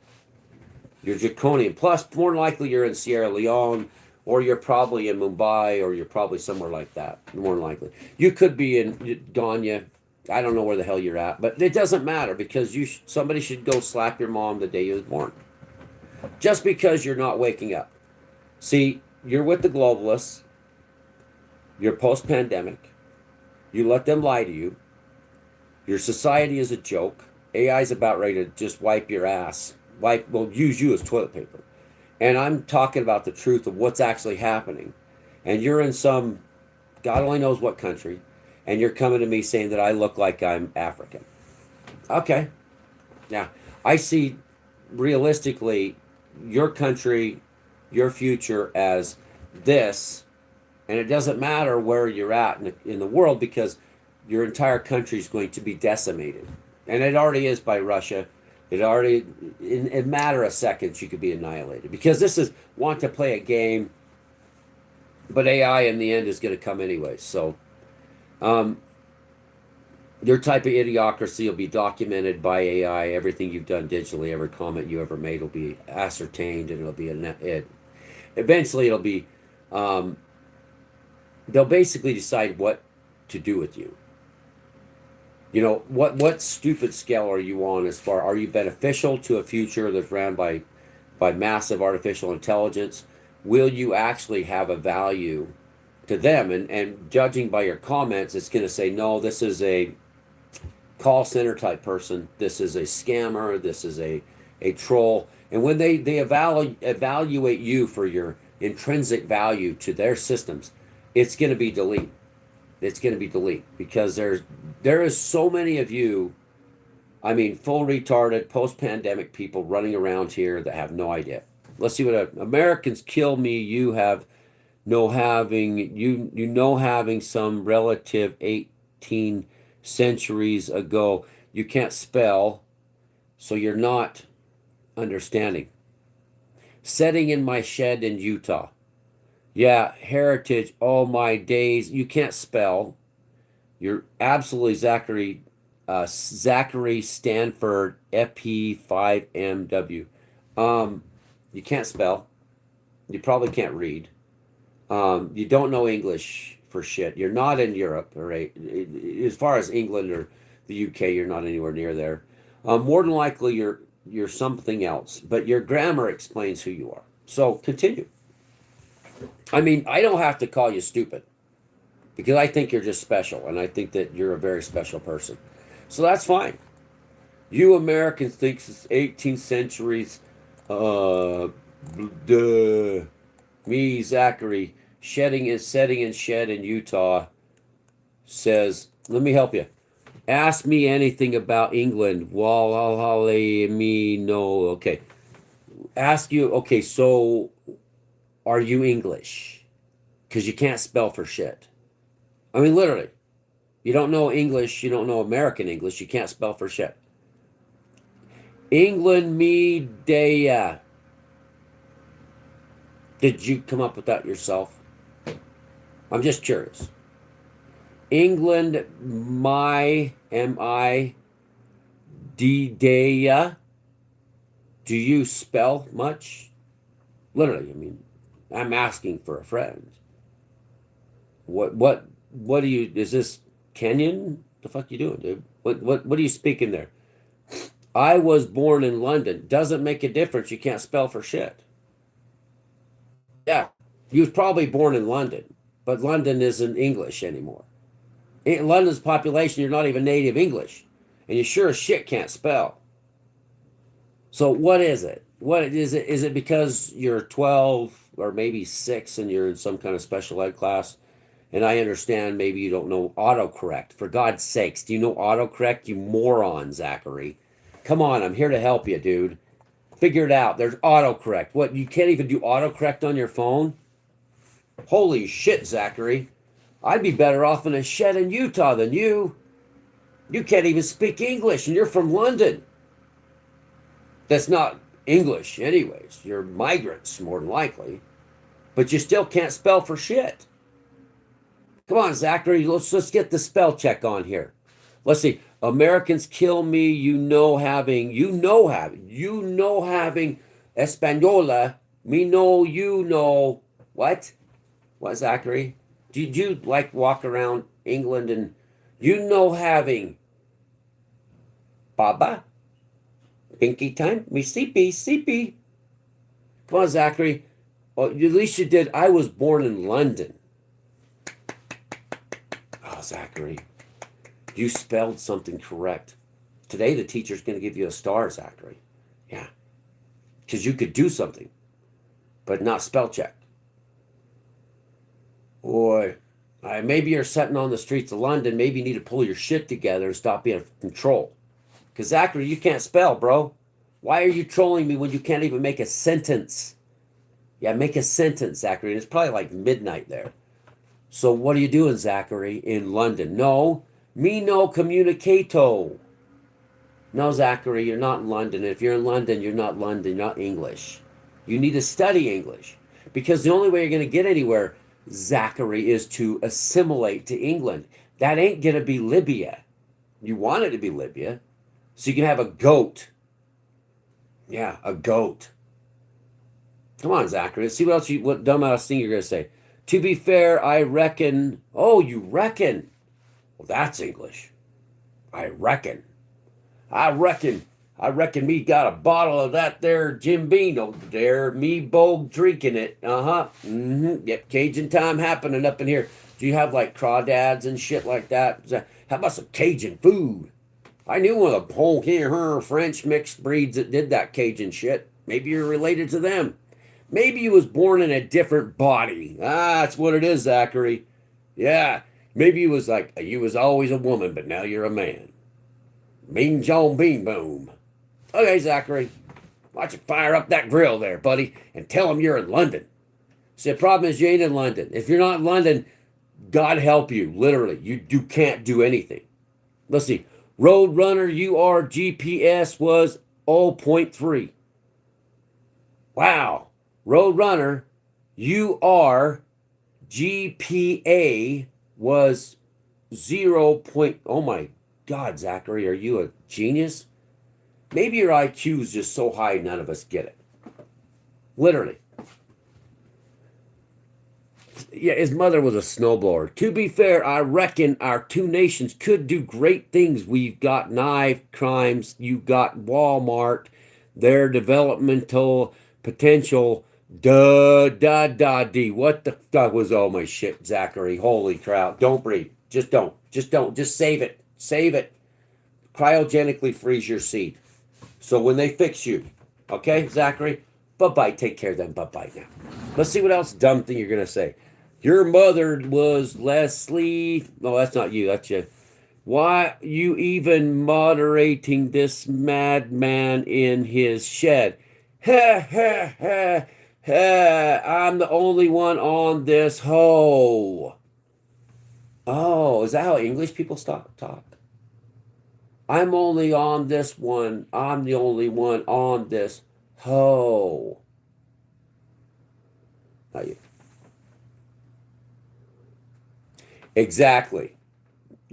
You're draconian. Plus, more than likely, you're in Sierra Leone, or you're probably in Mumbai, or you're probably somewhere like that. More than likely, you could be in Ganya. I don't know where the hell you're at, but it doesn't matter because somebody should go slap your mom the day you was born. Just because you're not waking up. See, you're with the globalists. You're post-pandemic. You let them lie to you. Your society is a joke. AI is about ready to just wipe your ass. Use you as toilet paper. And I'm talking about the truth of what's actually happening. And you're in some, God only knows what country, and you're coming to me saying that I look like I'm African. Okay. Now, I see realistically your country, your future as this, and it doesn't matter where you're at in the world because your entire country is going to be decimated. And it already is by Russia. It already, in a matter of seconds, you could be annihilated. Because this is want to play a game, but AI in the end is going to come anyway. So, your type of idiocracy will be documented by AI. Everything you've done digitally, every comment you ever made will be ascertained, and it'll be eventually it'll be. They'll basically decide what to do with you. You know, what stupid scale are you on as far, are you beneficial to a future that's ran by massive artificial intelligence? Will you actually have a value to them? And judging by your comments, it's going to say, no, this is a call center type person. This is a scammer. This is a troll. And when they evaluate you for your intrinsic value to their systems, it's going to be delete. It's going to be delete because there is so many of you, I mean, full retarded post-pandemic people running around here that have no idea. Let's see what Americans kill me. You have having some relative 18 centuries ago. You can't spell, so you're not understanding. Setting in my shed in Utah. Yeah, heritage, all my days. You can't spell. You're absolutely Zachary Stanford FP5MW. You can't spell. You probably can't read. You don't know English for shit. You're not in Europe, all right? As far as England or the UK, you're not anywhere near there. More than likely, you're something else. But your grammar explains who you are. So continue. I mean, I don't have to call you stupid because I think you're just special, and I think that you're a very special person. So that's fine. You Americans think it's 18th centuries. Me, Zachary, setting in shed in Utah, says, let me help you. Ask me anything about England. Me no. Okay. Ask you. Okay, so are you English? Because you can't spell for shit. I mean, literally. You don't know English. You don't know American English. You can't spell for shit. England me dea. Did you come up with that yourself? I'm just curious. England my M-I dea. Do you spell much? Literally, I mean, I'm asking for a friend. What do you, is this Kenyan? The fuck you doing, dude? What are you speaking there? I was born in London. Doesn't make a difference. You can't spell for shit. Yeah, you was probably born in London, but London isn't English anymore. In London's population, you're not even native English, and you sure as shit can't spell. So what is it? What is it? Is it because you're 12 or maybe 6 and you're in some kind of special ed class? And I understand maybe you don't know autocorrect. For God's sakes, do you know autocorrect, you moron, Zachary? Come on, I'm here to help you, dude. Figure it out. There's autocorrect. What, you can't even do autocorrect on your phone? Holy shit, Zachary. I'd be better off in a shed in Utah than you. You can't even speak English, and you're from London. That's not English anyways. You're migrants, more than likely. But you still can't spell for shit. Come on, Zachary, let's get the spell check on here. Let's see. Americans kill me, having Española, me know, what? What, Zachary? Did you like walk around England and having Baba? Pinky time? Me sleepy. Come on, Zachary. Well, at least you did. I was born in London. Oh, Zachary, you spelled something correct. Today, the teacher's going to give you a star, Zachary. Yeah. Because you could do something, but not spell check. Boy, maybe you're sitting on the streets of London. Maybe you need to pull your shit together and stop being out of control. Because, Zachary, you can't spell, bro. Why are you trolling me when you can't even make a sentence? Yeah, make a sentence, Zachary. And it's probably like midnight there. So what are you doing, Zachary, in London? No, me no communicato. No, Zachary, you're not in London. If you're in London, you're not London. You're not English. You need to study English. Because the only way you're going to get anywhere, Zachary, is to assimilate to England. That ain't going to be Libya. You want it to be Libya. So you can have a goat. Yeah, a goat. Come on, Zachary. Let's see what dumbass thing you're going to say. To be fair, I reckon. Oh, you reckon? Well, that's English. I reckon. I reckon me got a bottle of that there Jim Beam over there. Me bogue drinking it. Uh-huh. Yep, Cajun time happening up in here. Do you have like crawdads and shit like that? How about some Cajun food? I knew one of the whole here French mixed breeds that did that Cajun shit. Maybe you're related to them. Maybe you was born in a different body. That's what it is, Zachary. Yeah, maybe you was always a woman, but now you're a man. Bing John Beam Boom. Okay, Zachary, why don't you fire up that grill there, buddy, and tell them you're in London. See, the problem is you ain't in London. If you're not in London, God help you, literally. You can't do anything. Let's see. Roadrunner UR GPS was 0.3. Wow. Roadrunner UR GPA was 0. Oh my God, Zachary, are you a genius? Maybe your IQ is just so high none of us get it. Literally. Yeah, his mother was a snowblower. To be fair, I reckon our two nations could do great things. We've got knife crimes. You got Walmart. Their developmental potential. What the fuck was all my shit, Zachary? Holy cow. Don't breathe. Just don't. Just save it. Save it. Cryogenically freeze your seed. So when they fix you, okay, Zachary? Bye-bye. Take care then. Bye-bye now. Let's see what else dumb thing you're going to say. Your mother was Leslie. No, that's not you. That's you. Why you even moderating this madman in his shed? Ha, ha, ha, ha. I'm the only one on this hoe. Oh, is that how English people talk? I'm only on this one. I'm the only one on this hoe. Not you. Exactly.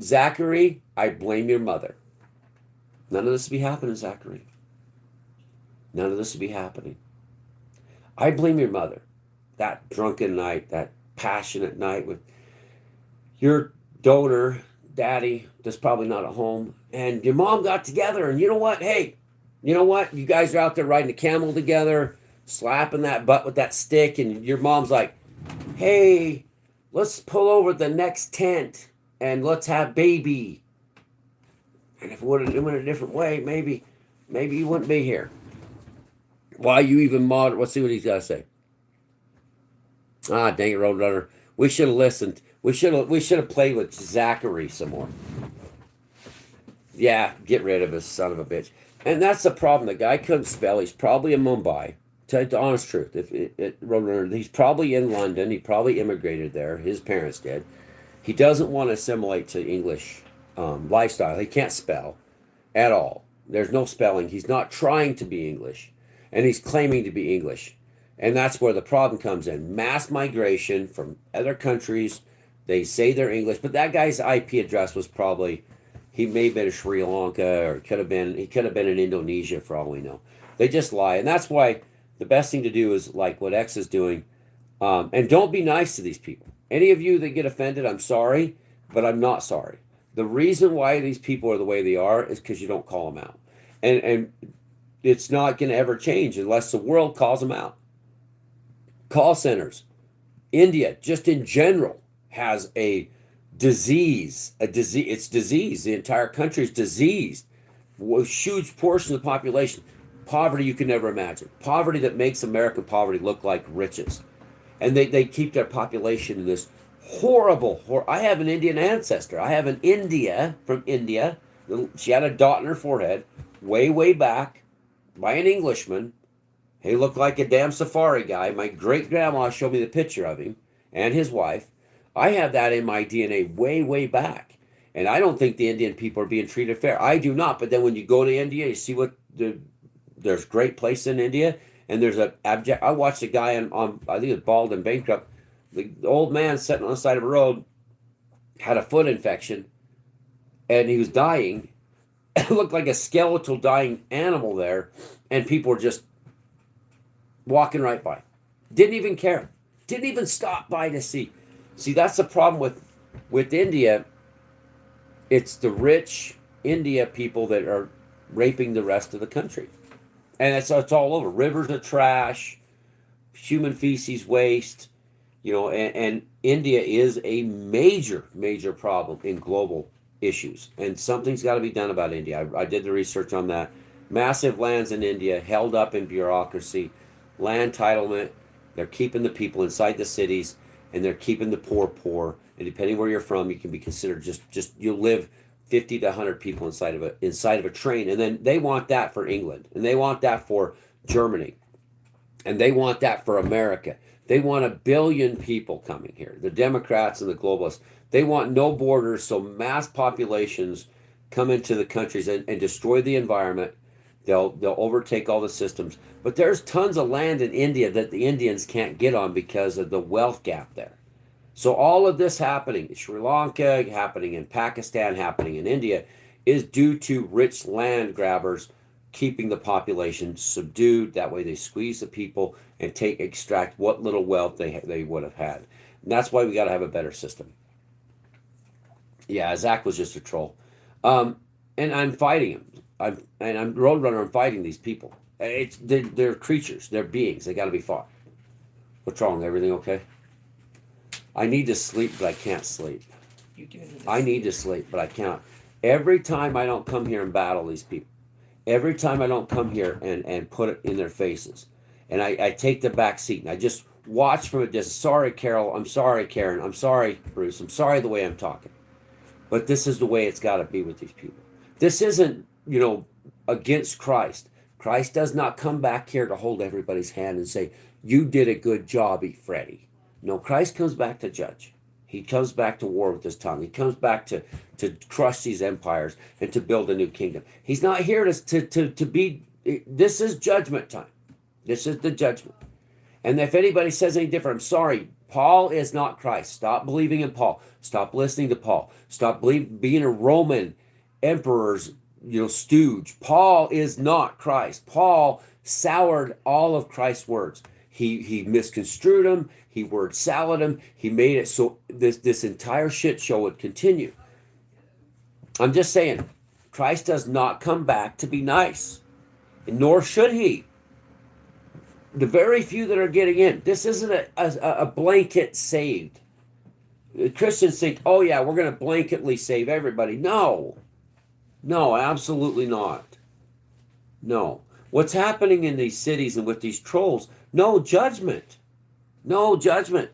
Zachary, I blame your mother. None of this would be happening, Zachary. None of this would be happening. I blame your mother. That drunken night, that passionate night with your donor, daddy, that's probably not at home, and your mom got together, and you know what? Hey, you know what? You guys are out there riding a camel together, slapping that butt with that stick, and your mom's like, hey, let's pull over the next tent, and let's have baby. And if it would have went a different way, maybe you wouldn't be here. Why you even moderate? Let's see what he's got to say. Ah, dang it, Roadrunner. We should have listened. We should have played with Zachary some more. Yeah, get rid of his son of a bitch. And that's the problem. The guy couldn't spell. He's probably in Mumbai. Tell you the honest truth. Roadrunner, he's probably in London. He probably immigrated there. His parents did. He doesn't want to assimilate to English lifestyle. He can't spell at all. There's no spelling. He's not trying to be English. and he's claiming to be English. And that's where the problem comes in. Mass migration from other countries. They say they're English, but that guy's IP address was probably, he may have been in Sri Lanka, or he could have been in Indonesia for all we know. They just lie. And that's why the best thing to do is like what X is doing. And don't be nice to these people. Any of you that get offended, I'm sorry, but I'm not sorry. The reason why these people are the way they are is because you don't call them out. And it's not going to ever change unless the world calls them out. Call centers. India, just in general, has a disease. It's disease. The entire country is diseased. A huge portion of the population. Poverty you can never imagine. Poverty that makes American poverty look like riches. And they keep their population in this horrible. I have an Indian ancestor. I have an India from India. She had a dot in her forehead way back by an Englishman. He looked like a damn safari guy. My great grandma showed me the picture of him and his wife. I have that in my DNA way back. And I don't think the Indian people are being treated fair. I do not. But then when you go to India, you see what there's great places in India. And there's I watched a guy on I think it's Bald and Bankrupt. The old man sitting on the side of a road had a foot infection and he was dying. It looked like a skeletal dying animal there. And people were just walking right by. Didn't even care. Didn't even stop by to see. See, that's the problem with India. It's the rich India people that are raping the rest of the country. And it's all over. Rivers of trash, human feces waste, and India is a major problem in global issues. And something's got to be done about India. I did the research on that. Massive lands in India held up in bureaucracy, land entitlement. They're keeping the people inside the cities, and they're keeping the poor. And depending where you're from, you can be considered just you live 50 to 100 people inside of a train. And then they want that for England, and they want that for Germany, and they want that for America. They want 1 billion people coming here. The Democrats and the globalists, they want no borders, so mass populations come into the countries and destroy the environment. They'll overtake all the systems. But there's tons of land in India that the Indians can't get on because of the wealth gap there. So all of this happening in Sri Lanka, happening in Pakistan, happening in India, is due to rich land grabbers keeping the population subdued. That way they squeeze the people and extract what little wealth they would have had. And that's why we got to have a better system. Yeah, Zach was just a troll. And I'm fighting him. I'm Roadrunner. I'm fighting these people. They're creatures. They're beings. They got to be fought. What's wrong? Everything okay? I need to sleep, but I can't sleep. You do need I need to sleep, but I can't. Every time I don't come here and battle these people, every time I don't come here and put it in their faces, and I take the back seat and I just watch from a distance. Sorry, Carol. I'm sorry, Karen. I'm sorry, Bruce. I'm sorry the way I'm talking. But this is the way it's got to be with these people. This isn't, against Christ. Christ does not come back here to hold everybody's hand and say, you did a good job, Freddie. No, Christ comes back to judge. He comes back to war with his tongue. He comes back to crush these empires and to build a new kingdom. He's not here to be, this is judgment time. This is the judgment. And if anybody says any different, I'm sorry. Paul is not Christ. Stop believing in Paul. Stop listening to Paul. Stop being a Roman emperor's stooge. Paul is not Christ. Paul soured all of Christ's words. He misconstrued them. He word salad them. He made it so this entire shit show would continue. I'm just saying, Christ does not come back to be nice, nor should he. The very few that are getting in, this isn't a blanket saved. Christians think, oh yeah, we're going to blanketly save everybody. No, absolutely not. No. What's happening in these cities and with these trolls? No judgment. No judgment.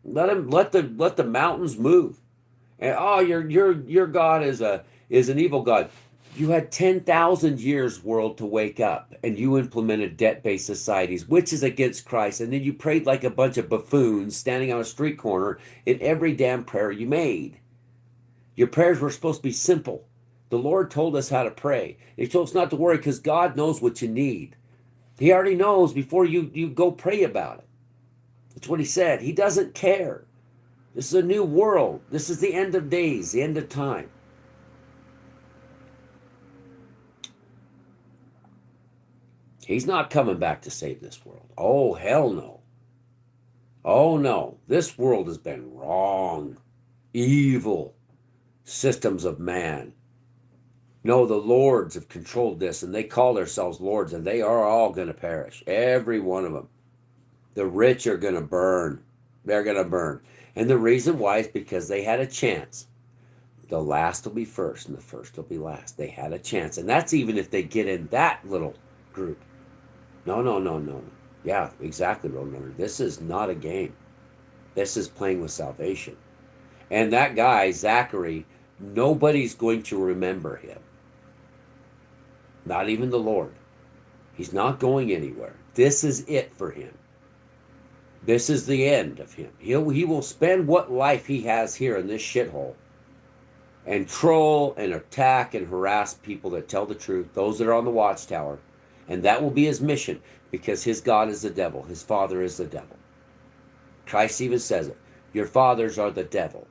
Let the mountains move. And your God is an evil God. You had 10,000 years, world, to wake up, and you implemented debt-based societies, which is against Christ. And then you prayed like a bunch of buffoons standing on a street corner in every damn prayer you made. Your prayers were supposed to be simple. The Lord told us how to pray. He told us not to worry because God knows what you need. He already knows before you go pray about it. That's what he said. He doesn't care. This is a new world. This is the end of days, the end of time. He's not coming back to save this world. Oh, hell no. Oh, no. This world has been wrong. Evil systems of man. No, the lords have controlled this, and they call themselves lords, and they are all going to perish. Every one of them. The rich are going to burn. They're going to burn. And the reason why is because they had a chance. The last will be first, and the first will be last. They had a chance. And that's even if they get in that little group. No. Yeah, exactly, Roadrunner. This is not a game. This is playing with salvation. And that guy, Zachary, nobody's going to remember him. Not even the Lord. He's not going anywhere. This is it for him. This is the end of him. He will spend what life he has here in this shithole and troll and attack and harass people that tell the truth, those that are on the watchtower. And that will be his mission, because his God is the devil. His father is the devil. Christ even says it. Your fathers are the devil.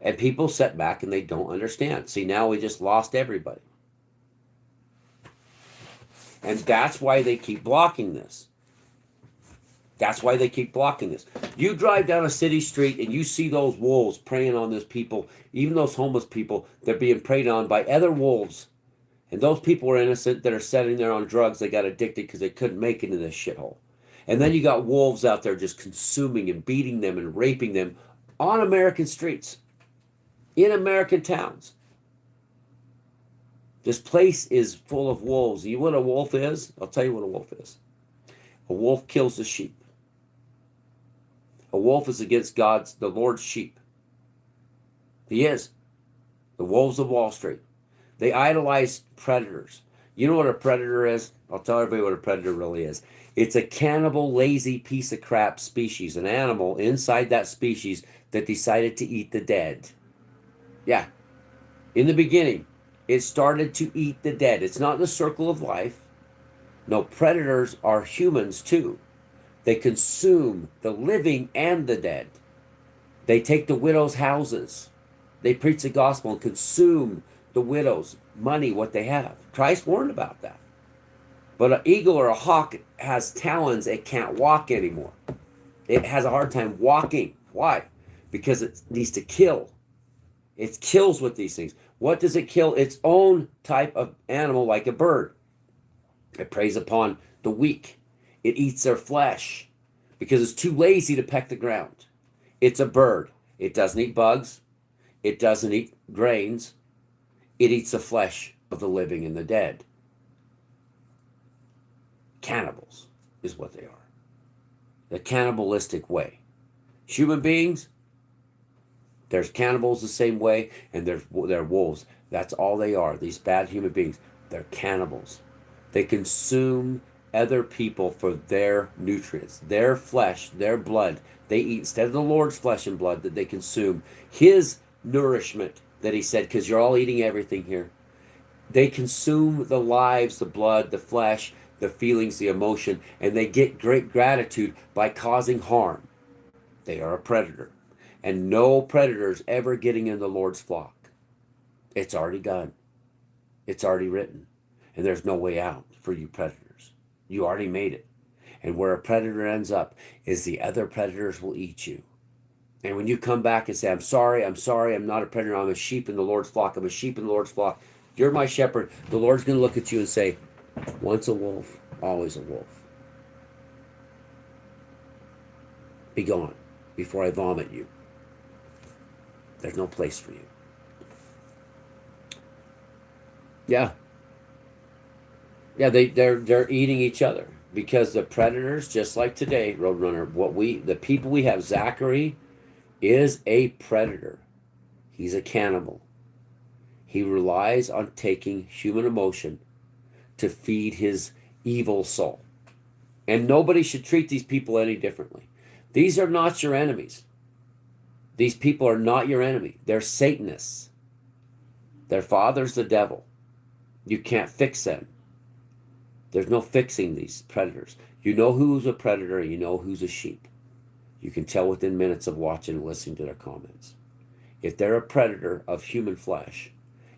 And people sit back and they don't understand. See, now we just lost everybody. And that's why they keep blocking this. That's why they keep blocking this. You drive down a city street and you see those wolves preying on those people, even those homeless people, they're being preyed on by other wolves. And those people are innocent that are sitting there on drugs. They got addicted because they couldn't make it in this shithole. And then you got wolves out there just consuming and beating them and raping them on American streets, in American towns. This place is full of wolves. You know what a wolf is? I'll tell you what a wolf is. A wolf kills the sheep. A wolf is against the Lord's sheep. He is. The wolves of Wall Street. They idolize predators. You know what a predator is? I'll tell everybody what a predator really is. It's a cannibal, lazy piece of crap species, an animal inside that species that decided to eat the dead. Yeah. In the beginning, it started to eat the dead. It's not the circle of life. No, predators are humans too. They consume the living and the dead. They take the widows' houses. They preach the gospel and consume the widows' money, what they have. Christ warned about that. But an eagle or a hawk has talons. It can't walk anymore. It has a hard time walking. Why? Because it needs to kill. It kills with these things. What does it kill? Its own type of animal, like a bird. It preys upon the weak. It eats their flesh because it's too lazy to peck the ground. It's a bird. It doesn't eat bugs. It doesn't eat grains. It eats the flesh of the living and the dead. Cannibals is what they are. The cannibalistic way. Human beings, there's cannibals the same way, and they're wolves. That's all they are. These bad human beings, they're cannibals. They consume other people for their nutrients, their flesh, their blood. They eat, instead of the Lord's flesh and blood, that they consume his nourishment that he said, because you're all eating everything here. They consume the lives, the blood, the flesh, the feelings, the emotion, and they get great gratitude by causing harm. They are a predator. And no predators ever getting in the Lord's flock. It's already done. It's already written. And there's no way out for you predators. You already made it. And where a predator ends up is the other predators will eat you. And when you come back and say, I'm sorry, I'm not a predator, I'm a sheep in the Lord's flock, I'm a sheep in the Lord's flock, you're my shepherd, the Lord's going to look at you and say, once a wolf, always a wolf. Be gone before I vomit you. There's no place for you. Yeah, they're eating each other, because the predators, just like today, Roadrunner, the people we have, Zachary is a predator. He's a cannibal. He relies on taking human emotion to feed his evil soul. And nobody should treat these people any differently. These are not your enemies. These people are not your enemy. They're Satanists. Their father's the devil. You can't fix them. There's no fixing these predators. You know who's a predator, you know who's a sheep. You can tell within minutes of watching and listening to their comments. If they're a predator of human flesh,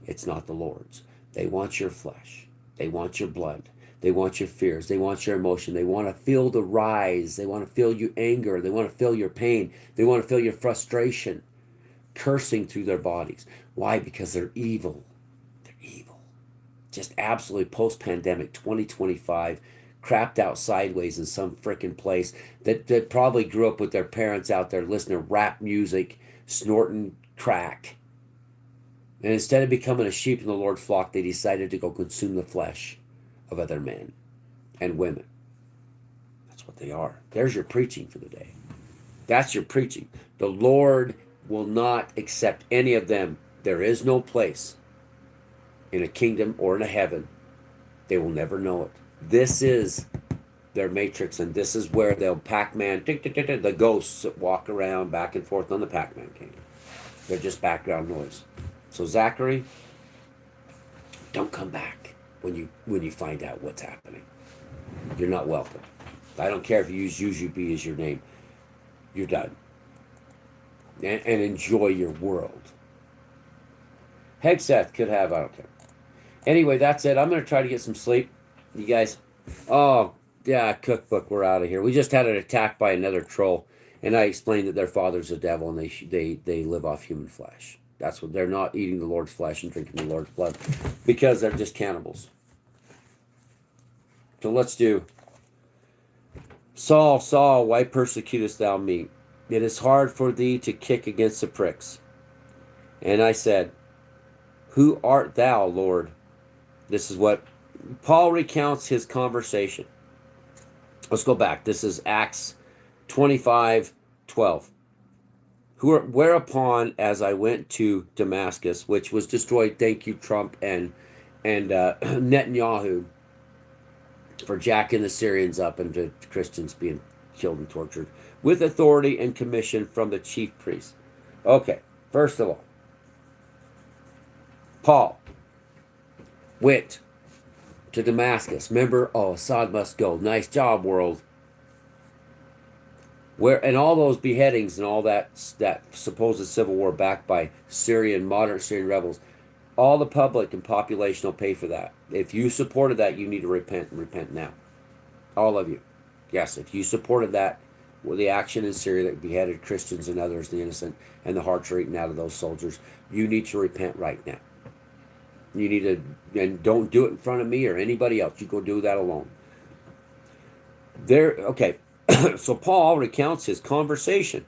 it's not the Lord's. They want your flesh. They want your blood. They want your fears. They want your emotion. They want to feel the rise. They want to feel your anger. They want to feel your pain. They want to feel your frustration cursing through their bodies. Why? Because they're evil. They're evil. Just absolutely post-pandemic 2025 crapped out sideways in some freaking place that probably grew up with their parents out there listening to rap music, snorting crack. And instead of becoming a sheep in the Lord's flock, they decided to go consume the flesh of other men and women. That's what they are. There's your preaching for the day. That's your preaching. The Lord will not accept any of them. There is no place in a kingdom or in a heaven. They will never know it. This is their matrix, and this is where they'll Pac-Man, the ghosts that walk around back and forth on the Pac-Man game. They're just background noise. So Zachary, don't come back when you find out what's happening. You're not welcome. I don't care if you use UGB as your name. You're done. And enjoy your world. Hegseth could have, I don't care. Anyway, that's it. I'm going to try to get some sleep. You guys, oh, yeah, cookbook, we're out of here. We just had an attack by another troll, and I explained that their father's a devil, and they live off human flesh. That's what they're not eating the Lord's flesh and drinking the Lord's blood because they're just cannibals. So let's do Saul, Saul, why persecutest thou me? It is hard for thee to kick against the pricks. And I said, who art thou, Lord? This is what Paul recounts his conversation. Let's go back. This is Acts 25:12. Whereupon, as I went to Damascus, which was destroyed, thank you, Trump and Netanyahu, for jacking the Syrians up and the Christians being killed and tortured, with authority and commission from the chief priests. Okay, first of all, Paul went to Damascus. Remember, oh, Assad must go. Nice job, world. Where and all those beheadings and all that supposed civil war backed by moderate Syrian rebels, all the public and population will pay for that. If you supported that, you need to repent and repent now. All of you. Yes, if you supported that, well, the action in Syria that beheaded Christians and others, the innocent, and the hearts are eaten out of those soldiers, you need to repent right now. You need to, and don't do it in front of me or anybody else. You go do that alone. Okay. So Paul recounts his conversation.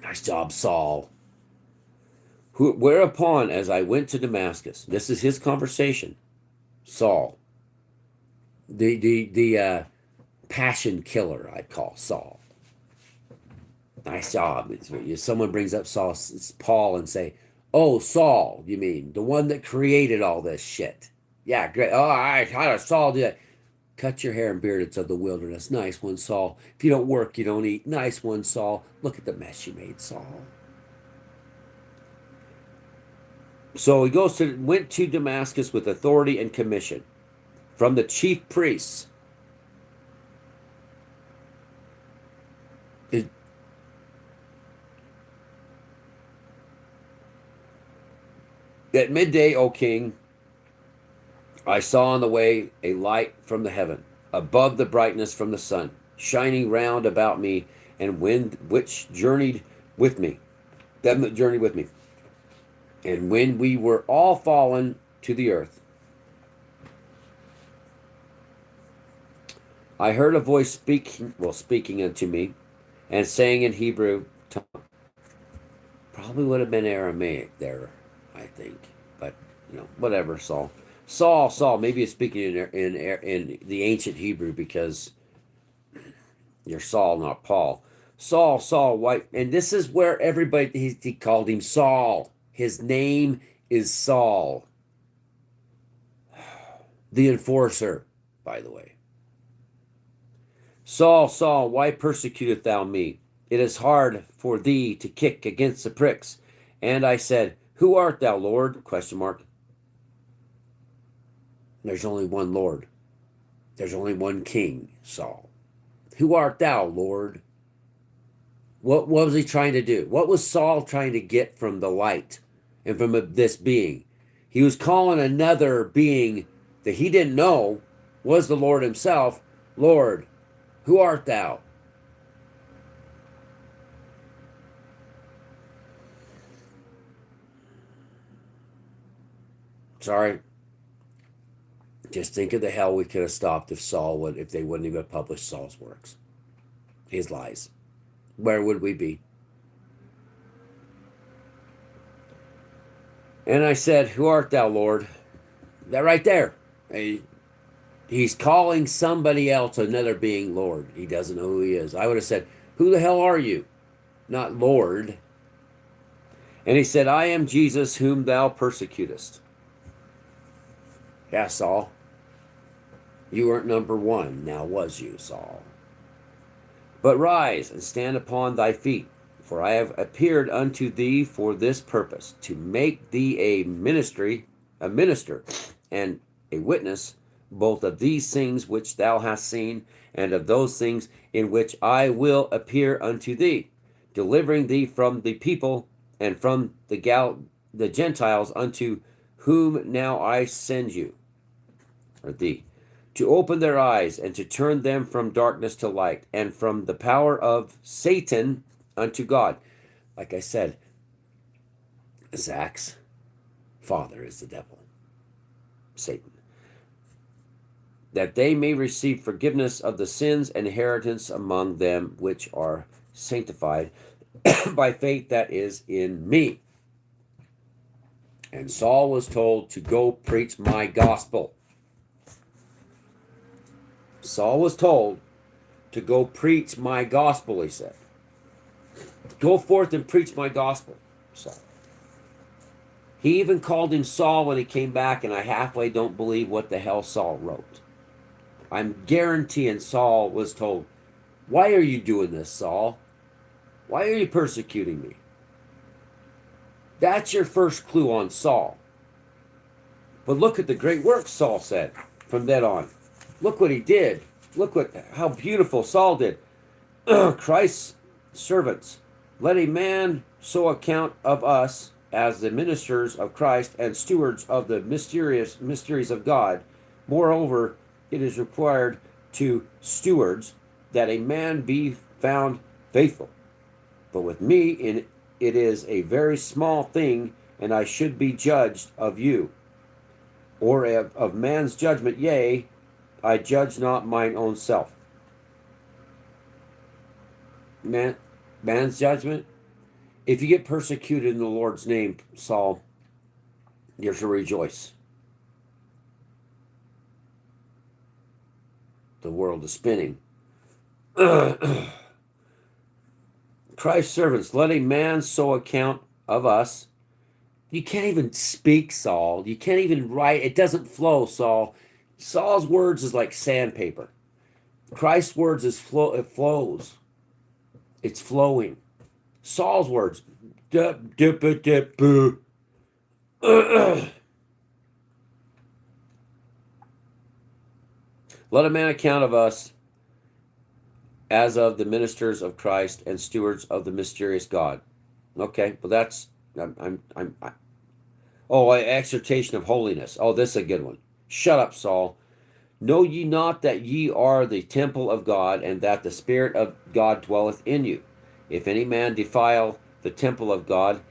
Nice job, Saul. Whereupon, as I went to Damascus, this is his conversation. Saul, the passion killer, I'd call Saul. Nice job. Someone brings up Saul, it's Paul, and say, "Oh, Saul, you mean the one that created all this shit?" Yeah, great. Oh, how does Saul do that? Cut your hair and beard, it's of the wilderness. Nice one, Saul. If you don't work, you don't eat. Nice one, Saul. Look at the mess you made, Saul. So he went to Damascus with authority and commission from the chief priests. At midday, O king, I saw on the way a light from the heaven, above the brightness from the sun, shining round about me, and wind which journeyed with me, them that journeyed with me. And when we were all fallen to the earth, I heard a voice speaking unto me, and saying in Hebrew tongue. Probably would have been Aramaic there, I think, but whatever. Saul. Maybe it's speaking in the ancient Hebrew because you're Saul, not Paul. Saul, why? And this is where everybody he called him Saul. His name is Saul, the enforcer, by the way. Saul, why persecutest thou me? It is hard for thee to kick against the pricks. And I said, who art thou, Lord? Question mark. There's only one Lord. There's only one king, Saul. Who art thou, Lord? What was he trying to do? What was Saul trying to get from the light and from this being? He was calling another being that he didn't know was the Lord himself, Lord, who art thou? Sorry. Just think of the hell we could have stopped if they wouldn't even publish Saul's works, his lies. Where would we be? And I said, who art thou, Lord? That right there. He's calling somebody else, another being, Lord. He doesn't know who he is. I would have said, who the hell are you? Not Lord. And he said, I am Jesus whom thou persecutest. Yeah, Saul. You weren't number one, now was you, Saul? But rise and stand upon thy feet, for I have appeared unto thee for this purpose, to make thee a minister, and a witness, both of these things which thou hast seen, and of those things in which I will appear unto thee, delivering thee from the people and from the Gentiles, unto whom now I send you, or thee, to open their eyes and to turn them from darkness to light, and from the power of Satan unto God. Like I said, Zach's father is the devil, Satan. That they may receive forgiveness of the sins and inheritance among them which are sanctified by faith that is in me. And Saul was told to go preach my gospel. Saul was told to go preach my gospel, he said. Go forth and preach my gospel, Saul. He even called him Saul when he came back, and I halfway don't believe what the hell Saul wrote. I'm guaranteeing Saul was told, why are you doing this, Saul? Why are you persecuting me? That's your first clue on Saul. But look at the great works Saul said from then on. Look what he did. Look how beautiful Saul did. Christ's servants, let a man so account of us as the ministers of Christ and stewards of the mysteries of God. Moreover, it is required to stewards that a man be found faithful. But with me, it is a very small thing, and I should be judged of you, or of man's judgment. Yea, I judge not mine own self. Man's judgment? If you get persecuted in the Lord's name, Saul, you're to rejoice. The world is spinning. Christ's servants, let a man so account of us. You can't even speak, Saul. You can't even write. It doesn't flow, Saul. Saul's words is like sandpaper. Christ's words is it flows. It's flowing. Saul's words, let a man account of us as of the ministers of Christ and stewards of the mysterious God. Okay, well that's exhortation of holiness. Oh, this is a good one. Shut up, Saul. Know ye not that ye are the temple of God, and that the Spirit of God dwelleth in you? If any man defile the temple of God,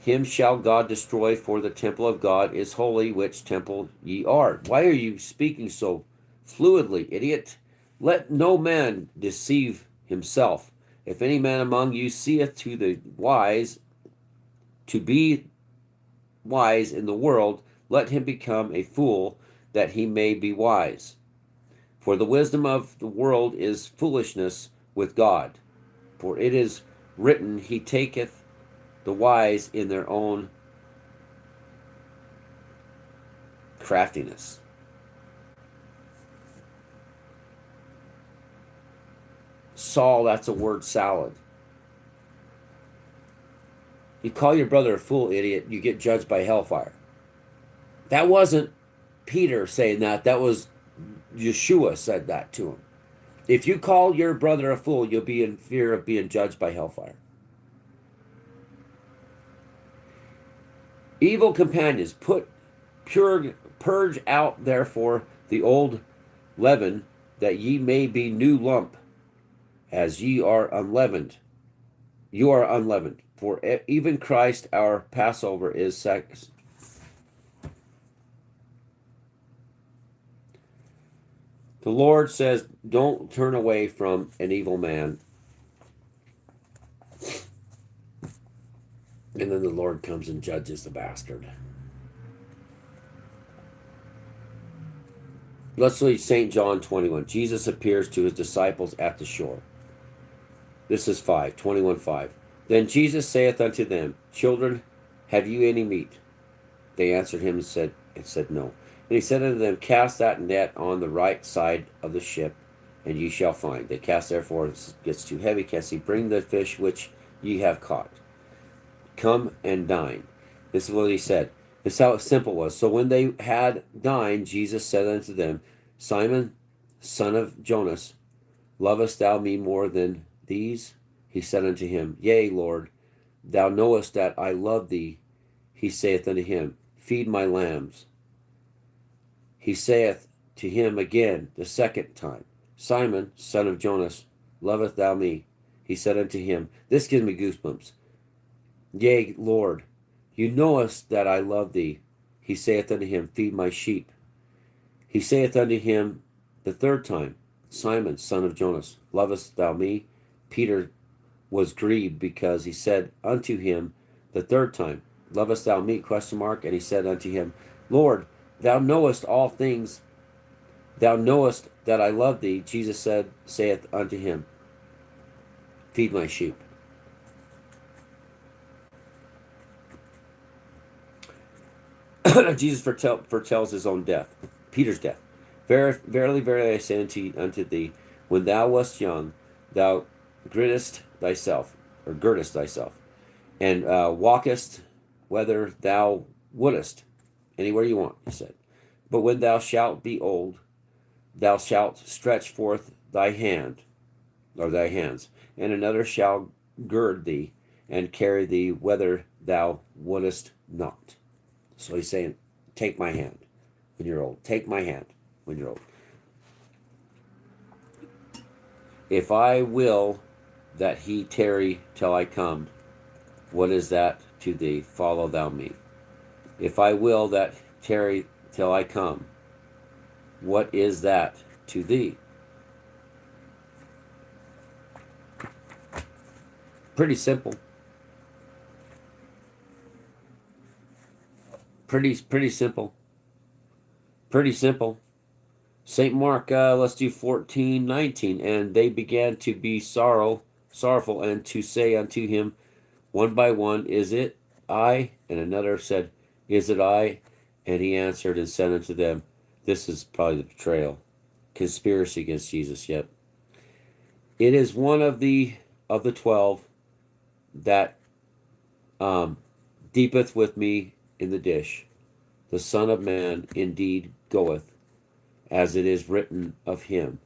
him shall God destroy, for the temple of God is holy, which temple ye are. Why are you speaking so fluidly, idiot? Let no man deceive himself. If any man among you seeth to the wise to be wise in the world, let him become a fool, that he may be wise. For the wisdom of the world is foolishness with God. For it is written, he taketh the wise in their own craftiness. Saul, that's a word salad. You call your brother a fool, idiot, you get judged by hellfire. That wasn't Peter saying that. That was Yeshua said that to him. If you call your brother a fool, you'll be in fear of being judged by hellfire. Evil companions, purge out therefore the old leaven, that ye may be new lump, as ye are unleavened. You are unleavened. For even Christ our Passover is sacrificed. The Lord says, don't turn away from an evil man. And then the Lord comes and judges the bastard. Let's read St. John 21. Jesus appears to his disciples at the shore. This is 21:5. Then Jesus saith unto them, Children, have you any meat? They answered him and said, No. And he said unto them, Cast that net on the right side of the ship, and ye shall find. They cast therefore, it gets too heavy, can't see. Bring the fish which ye have caught. Come and dine. This is what he said. This is how simple it was. So when they had dined, Jesus said unto them, Simon, son of Jonas, lovest thou me more than these? He said unto him, Yea, Lord, thou knowest that I love thee. He saith unto him, Feed my lambs. He saith to him again the second time, Simon, son of Jonas, lovest thou me? He said unto him, this gives me goosebumps, Yea, Lord, you knowest that I love thee. He saith unto him, Feed my sheep. He saith unto him the third time, Simon, son of Jonas, lovest thou me? Peter was grieved because he said unto him the third time, Lovest thou me? And he said unto him, Lord, thou knowest all things. Thou knowest that I love thee. Jesus saith unto him, Feed my sheep. Jesus foretells his own death, Peter's death. Verily, verily, I say unto thee, when thou wast young, thou girdest thyself, and walkest whither thou wouldest, anywhere you want, he said. But when thou shalt be old, thou shalt stretch forth thy hand, or thy hands, and another shall gird thee, and carry thee whither thou wouldest not. So he's saying, take my hand when you're old. Take my hand when you're old. If I will that he tarry till I come, what is that to thee? Follow thou me. If I will that tarry till I come, what is that to thee? Pretty simple. Pretty simple. Pretty simple. St. Mark, let's do 14:19. And they began to be sorrowful, and to say unto him one by one, Is it I? And another said, Is it I? And he answered and said unto them, this is probably the betrayal, conspiracy against Jesus. Yet it is one of the 12 that deepeth with me in the dish. The Son of Man indeed goeth, as it is written of him.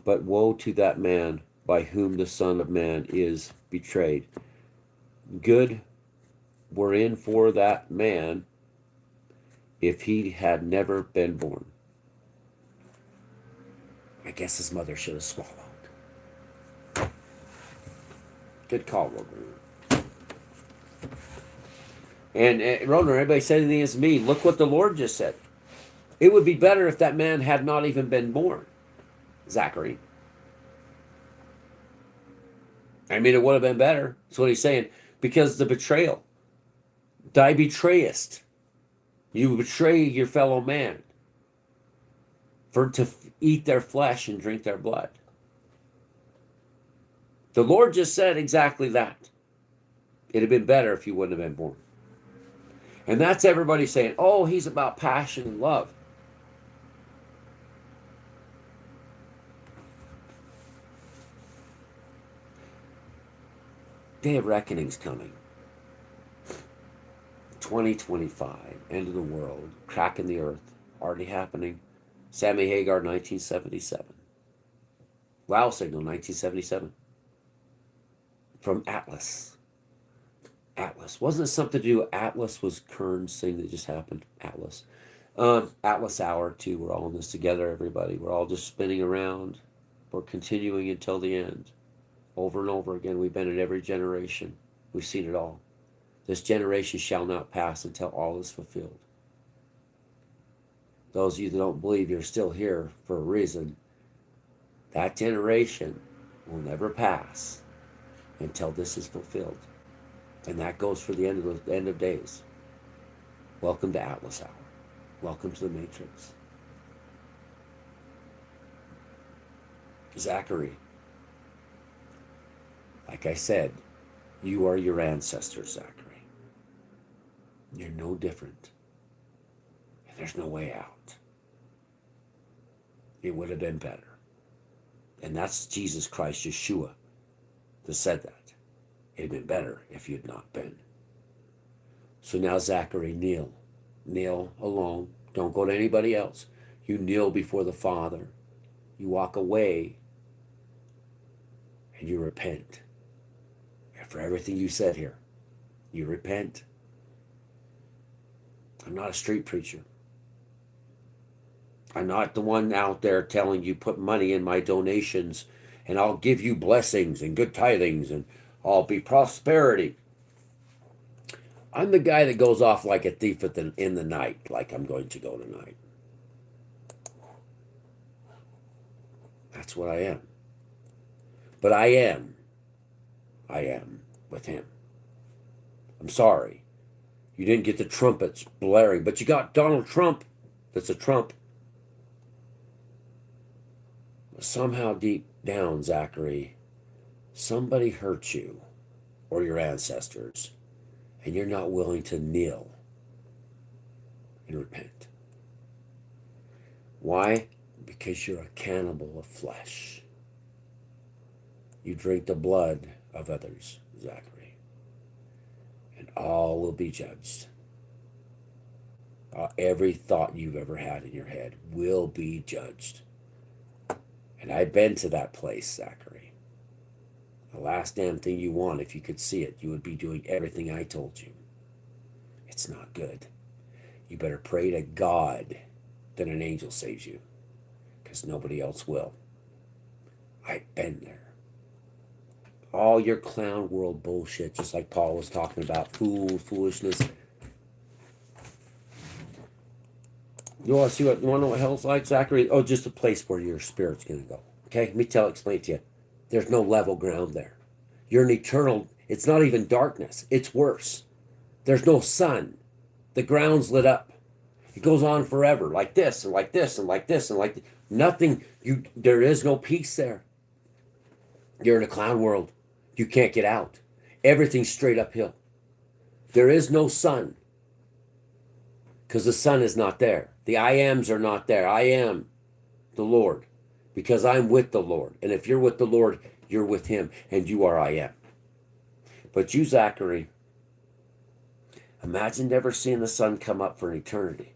But woe to that man by whom the Son of Man is betrayed. Good were in for that man if he had never been born. I guess his mother should have swallowed. Good call, Roder. And Roder, everybody said anything against me. Look what the Lord just said. It would be better if that man had not even been born. Zachary. I mean, it would have been better. That's what he's saying. Because the betrayal. Thou betrayest. You betray your fellow man. To eat their flesh and drink their blood. The Lord just said exactly that. It'd have been better if you wouldn't have been born. And that's everybody saying, oh, he's about passion and love. Day of reckoning's coming. 2025, end of the world, crack in the earth, already happening. Sammy Hagar, 1977. Wow Signal, 1977. From Atlas. Atlas. Wasn't it something to do with Atlas? Was Kern's thing that just happened? Atlas. Atlas Hour, too. We're all in this together, everybody. We're all just spinning around. We're continuing until the end. Over and over again. We've been in every generation. We've seen it all. This generation shall not pass until all is fulfilled. Those of you that don't believe, you're still here for a reason. That generation will never pass until this is fulfilled. And that goes for the end of days. Welcome to Atlas Hour. Welcome to the Matrix. Zachary, like I said, you are your ancestors, Zachary. You're no different. And there's no way out. It would have been better. And that's Jesus Christ, Yeshua, that said that. It'd been better if you'd not been. So now, Zachary, kneel. Kneel alone. Don't go to anybody else. You kneel before the Father. You walk away and you repent. And for everything you said here, you repent. I'm not a street preacher. I'm not the one out there telling you put money in my donations and I'll give you blessings and good tithings and I'll be prosperity. I'm the guy that goes off like a thief in the night, like I'm going to go tonight. That's what I am. But I am with him. I'm sorry. You didn't get the trumpets blaring, but you got Donald Trump. That's a Trump. Somehow deep down, Zachary, somebody hurt you or your ancestors, and you're not willing to kneel and repent. Why? Because you're a cannibal of flesh. You drink the blood of others, Zachary, and all will be judged. Every thought you've ever had in your head will be judged. And I've been to that place, Zachary. The last damn thing you want, if you could see it, you would be doing everything I told you. It's not good. You better pray to God that an angel saves you, because nobody else will. I've been there. All your clown world bullshit, just like Paul was talking about, foolishness. You want to know what hell's like, Zachary? Oh, just a place where your spirit's going to go. Okay, let me explain it to you. There's no level ground there. You're an eternal, it's not even darkness. It's worse. There's no sun. The ground's lit up. It goes on forever, like this, and like this, and like this, and like this. Nothing, there is no peace there. You're in a clown world. You can't get out. Everything's straight uphill. There is no sun, because the sun is not there. The I ams are not there. I am the Lord, because I'm with the Lord. And if you're with the Lord, you're with him, and you are I am. But you, Zachary, imagine never seeing the sun come up for an eternity.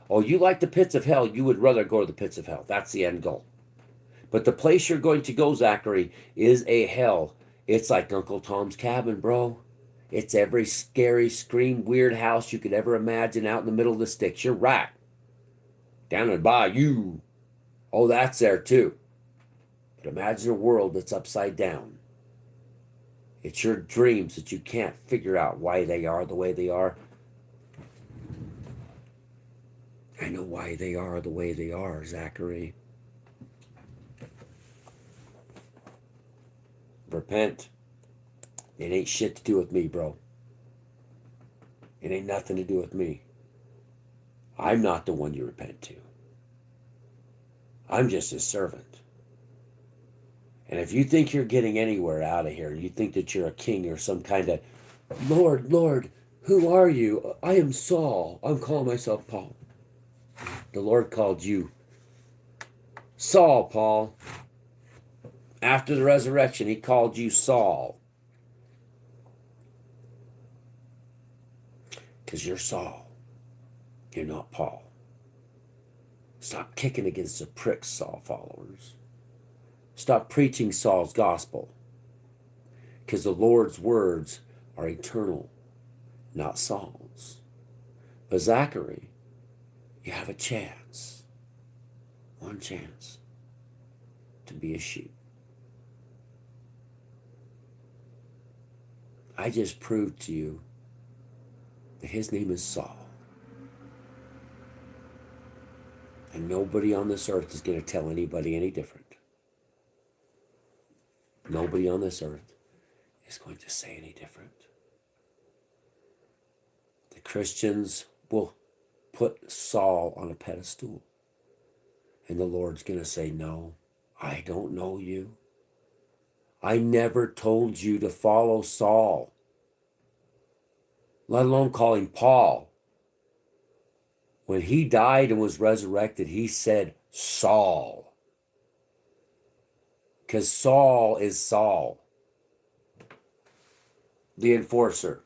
Oh, you like the pits of hell. You would rather go to the pits of hell. That's the end goal. But the place you're going to go, Zachary, is a hell. It's like Uncle Tom's Cabin, bro. It's every scary, scream, weird house you could ever imagine out in the middle of the sticks. You're right. Down in the bayou. Oh, that's there too. But imagine a world that's upside down. It's your dreams that you can't figure out why they are the way they are. I know why they are the way they are, Zachary. Repent. It ain't shit to do with me, bro. It ain't nothing to do with me. I'm not the one you repent to. I'm just his servant. And if you think you're getting anywhere out of here, you think that you're a king or some kind of, Lord, who are you? I am Saul. I'm calling myself Paul. The Lord called you Saul, Paul. After the resurrection, he called you Saul. Because you're Saul. You're not Paul. Stop kicking against the pricks, Saul followers. Stop preaching Saul's gospel. Because the Lord's words are eternal, not Saul's. But Zachary, you have a chance. One chance to be a sheep. I just proved to you that his name is Saul. And nobody on this earth is going to tell anybody any different. Nobody on this earth is going to say any different. The Christians will put Saul on a pedestal. And the Lord's going to say, no, I don't know you. I never told you to follow Saul, let alone call him Paul. When he died and was resurrected, he said Saul. Because Saul is Saul, the enforcer.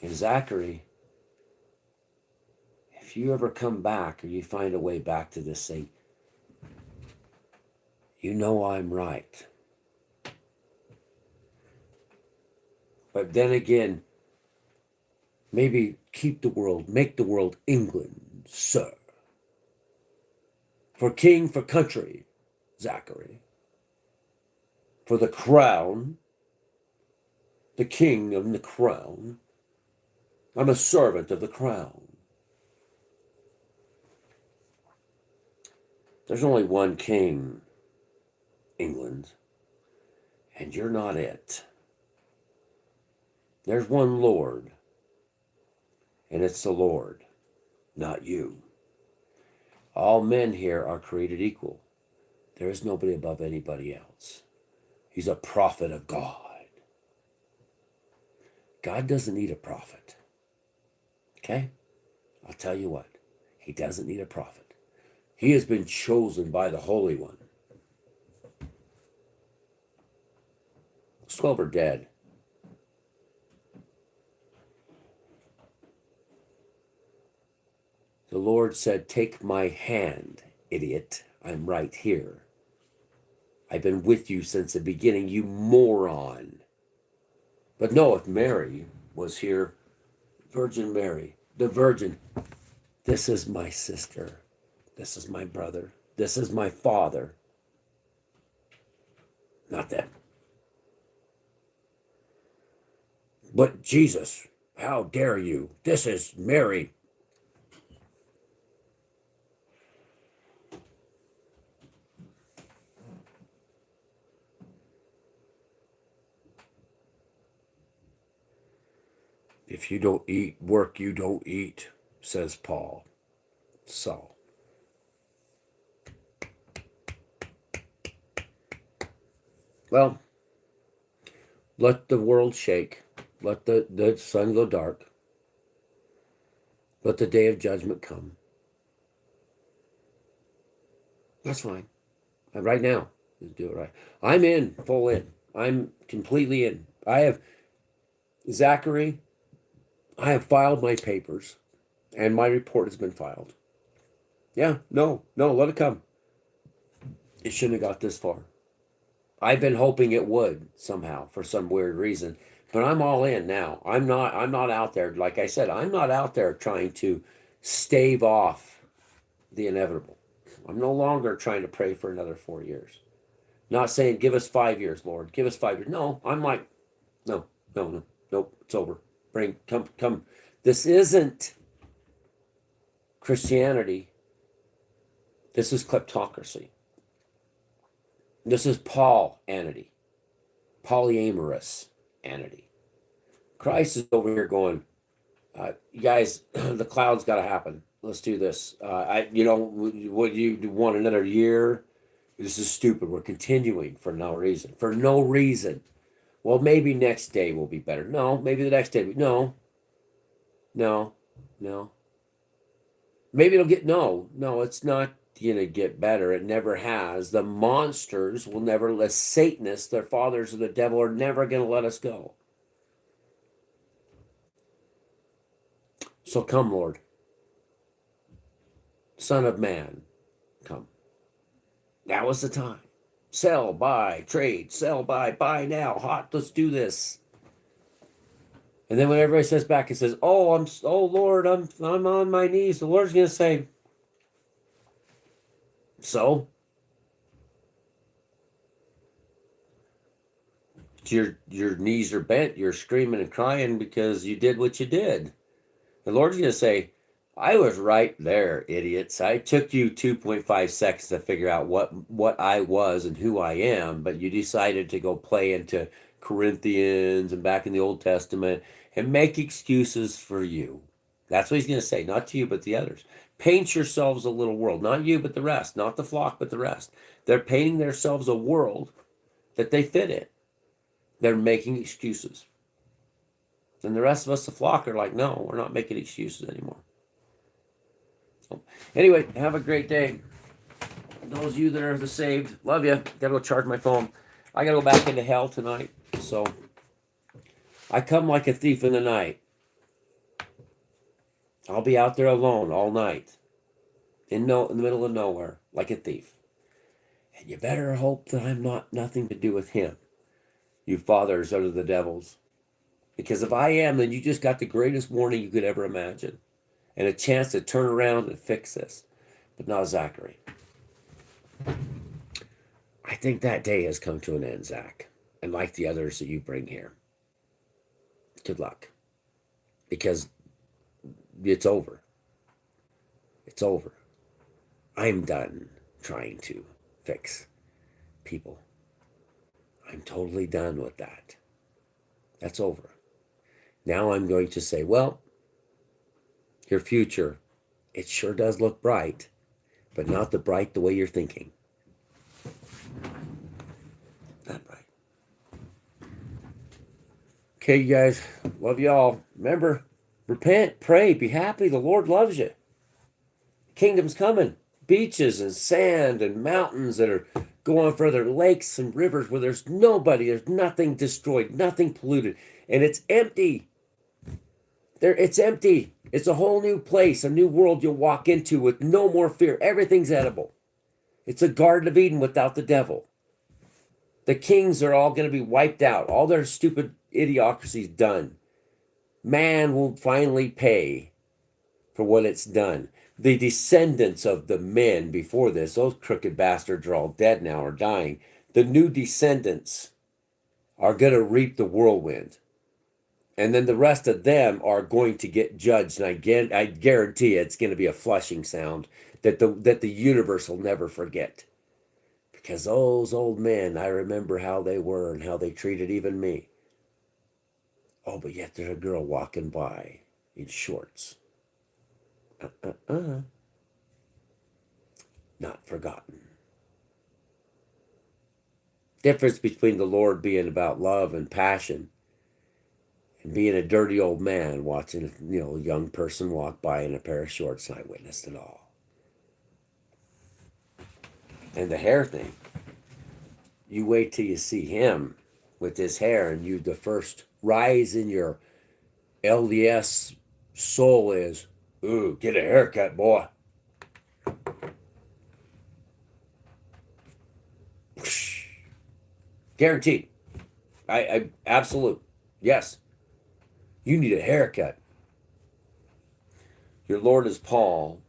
And Zachary, if you ever come back or you find a way back to this thing, you know I'm right. But then again, maybe keep the world, make the world England, sir. For king, for country, Zachary. For the crown, the king of the crown. I'm a servant of the crown. There's only one king, England, and you're not it. There's one Lord, and it's the Lord, not you. All men here are created equal. There is nobody above anybody else. He's a prophet of God. God doesn't need a prophet. Okay? I'll tell you what. He doesn't need a prophet. He has been chosen by the Holy One. Those 12 are dead. The Lord said, take my hand, idiot. I'm right here. I've been with you since the beginning, you moron. But no, if Mary was here, Virgin Mary, the Virgin, this is my sister. This is my brother. This is my father. Not them. But Jesus, how dare you? This is Mary. If you don't eat, work you don't eat, says Paul. Saul. Well, let the world shake. Let the sun go dark. Let the day of judgment come. That's fine. Right now, just do it right. I'm in, full in. I'm completely in. Zachary, I have filed my papers, and my report has been filed. Yeah, no, let it come. It shouldn't have got this far. I've been hoping it would somehow for some weird reason, but I'm all in now. I'm not out there, like I said, I'm not out there trying to stave off the inevitable. I'm no longer trying to pray for another 4 years. Not saying, give us 5 years, Lord. Give us 5 years. No, I'm like, no, nope, it's over. Come. This isn't Christianity. This is kleptocracy. This is Paul-anity. Polyamorous-anity. Christ is over here going, you guys, the cloud's got to happen. Let's do this. What you want another year? This is stupid. We're continuing for no reason. For no reason. Well, maybe next day will be better. No, maybe the next day. No. Maybe it'll get, no, it's not going to get better. It never has. The monsters will never let, Satanists, their fathers of the devil, are never going to let us go. So come, Lord. Son of Man, come. Now is the time. Sell, buy, trade, sell, buy now. Hot, let's do this. And then when everybody says back and says, "Oh, Lord, I'm on my knees," the Lord's going to say, "So, your knees are bent. You're screaming and crying because you did what you did." The Lord's going to say, "I was right there, idiots. I took you 2.5 seconds to figure out what I was and who I am, but you decided to go play into Corinthians and back in the Old Testament and make excuses for you." That's what he's going to say, not to you, but the others. Paint yourselves a little world, not you, but the rest, not the flock, but the rest. They're painting themselves a world that they fit in. They're making excuses. And the rest of us, the flock, are like, no, we're not making excuses anymore. So, anyway, have a great day. Those of you that are the saved, love you. Gotta go charge my phone. I gotta go back into hell tonight. So I come like a thief in the night. I'll be out there alone all night. In the middle of nowhere, like a thief. And you better hope that I'm nothing to do with him. You fathers are the devils. Because if I am, then you just got the greatest warning you could ever imagine. And a chance to turn around and fix this. But not Zachary. I think that day has come to an end, Zach. And like the others that you bring here. Good luck. Because it's over. It's over. I'm done trying to fix people. I'm totally done with that. That's over. Now I'm going to say, well, your future, it sure does look bright, but not the way you're thinking. Not bright. Okay, you guys, love y'all. Remember, repent, pray, be happy. The Lord loves you. Kingdom's coming. Beaches and sand and mountains that are going further, lakes and rivers where there's nobody, there's nothing destroyed, nothing polluted, and it's empty. It's empty. It's a whole new place, a new world you'll walk into with no more fear. Everything's edible. It's a Garden of Eden without the devil. The kings are all going to be wiped out. All their stupid idiocracy's done. Man will finally pay for what it's done. The descendants of the men before this, those crooked bastards are all dead now or dying. The new descendants are going to reap the whirlwind. And then the rest of them are going to get judged. And I guarantee it's going to be a flushing sound that the universe will never forget. Because those old men, I remember how they were and how they treated even me. Oh, but yet there's a girl walking by in shorts. Not forgotten. Difference between the Lord being about love and passion and being a dirty old man watching a young person walk by in a pair of shorts, and I witnessed it all. And the hair thing. You wait till you see him with his hair, and the first rise in your LDS soul is, ooh, get a haircut, boy. Guaranteed. I absolute. Yes. You need a haircut. Your Lord is Paul.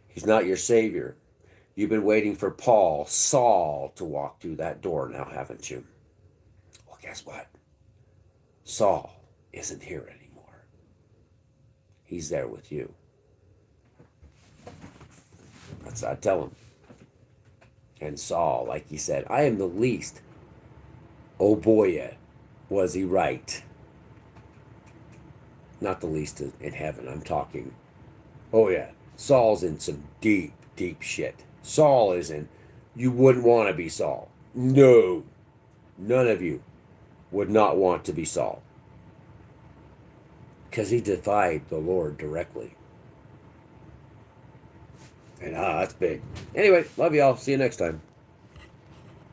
He's not your Savior. You've been waiting for Saul, to walk through that door now, haven't you? Well, guess what? Saul isn't here anymore. He's there with you. That's what I tell him. And Saul, like he said, I am the least. Oh boy, was he right. Not the least in heaven, I'm talking. Oh yeah, Saul's in some deep, deep shit. Saul is in, you wouldn't want to be Saul. No, none of you would not want to be Saul. Because he defied the Lord directly. And that's big. Anyway, love y'all. See you next time.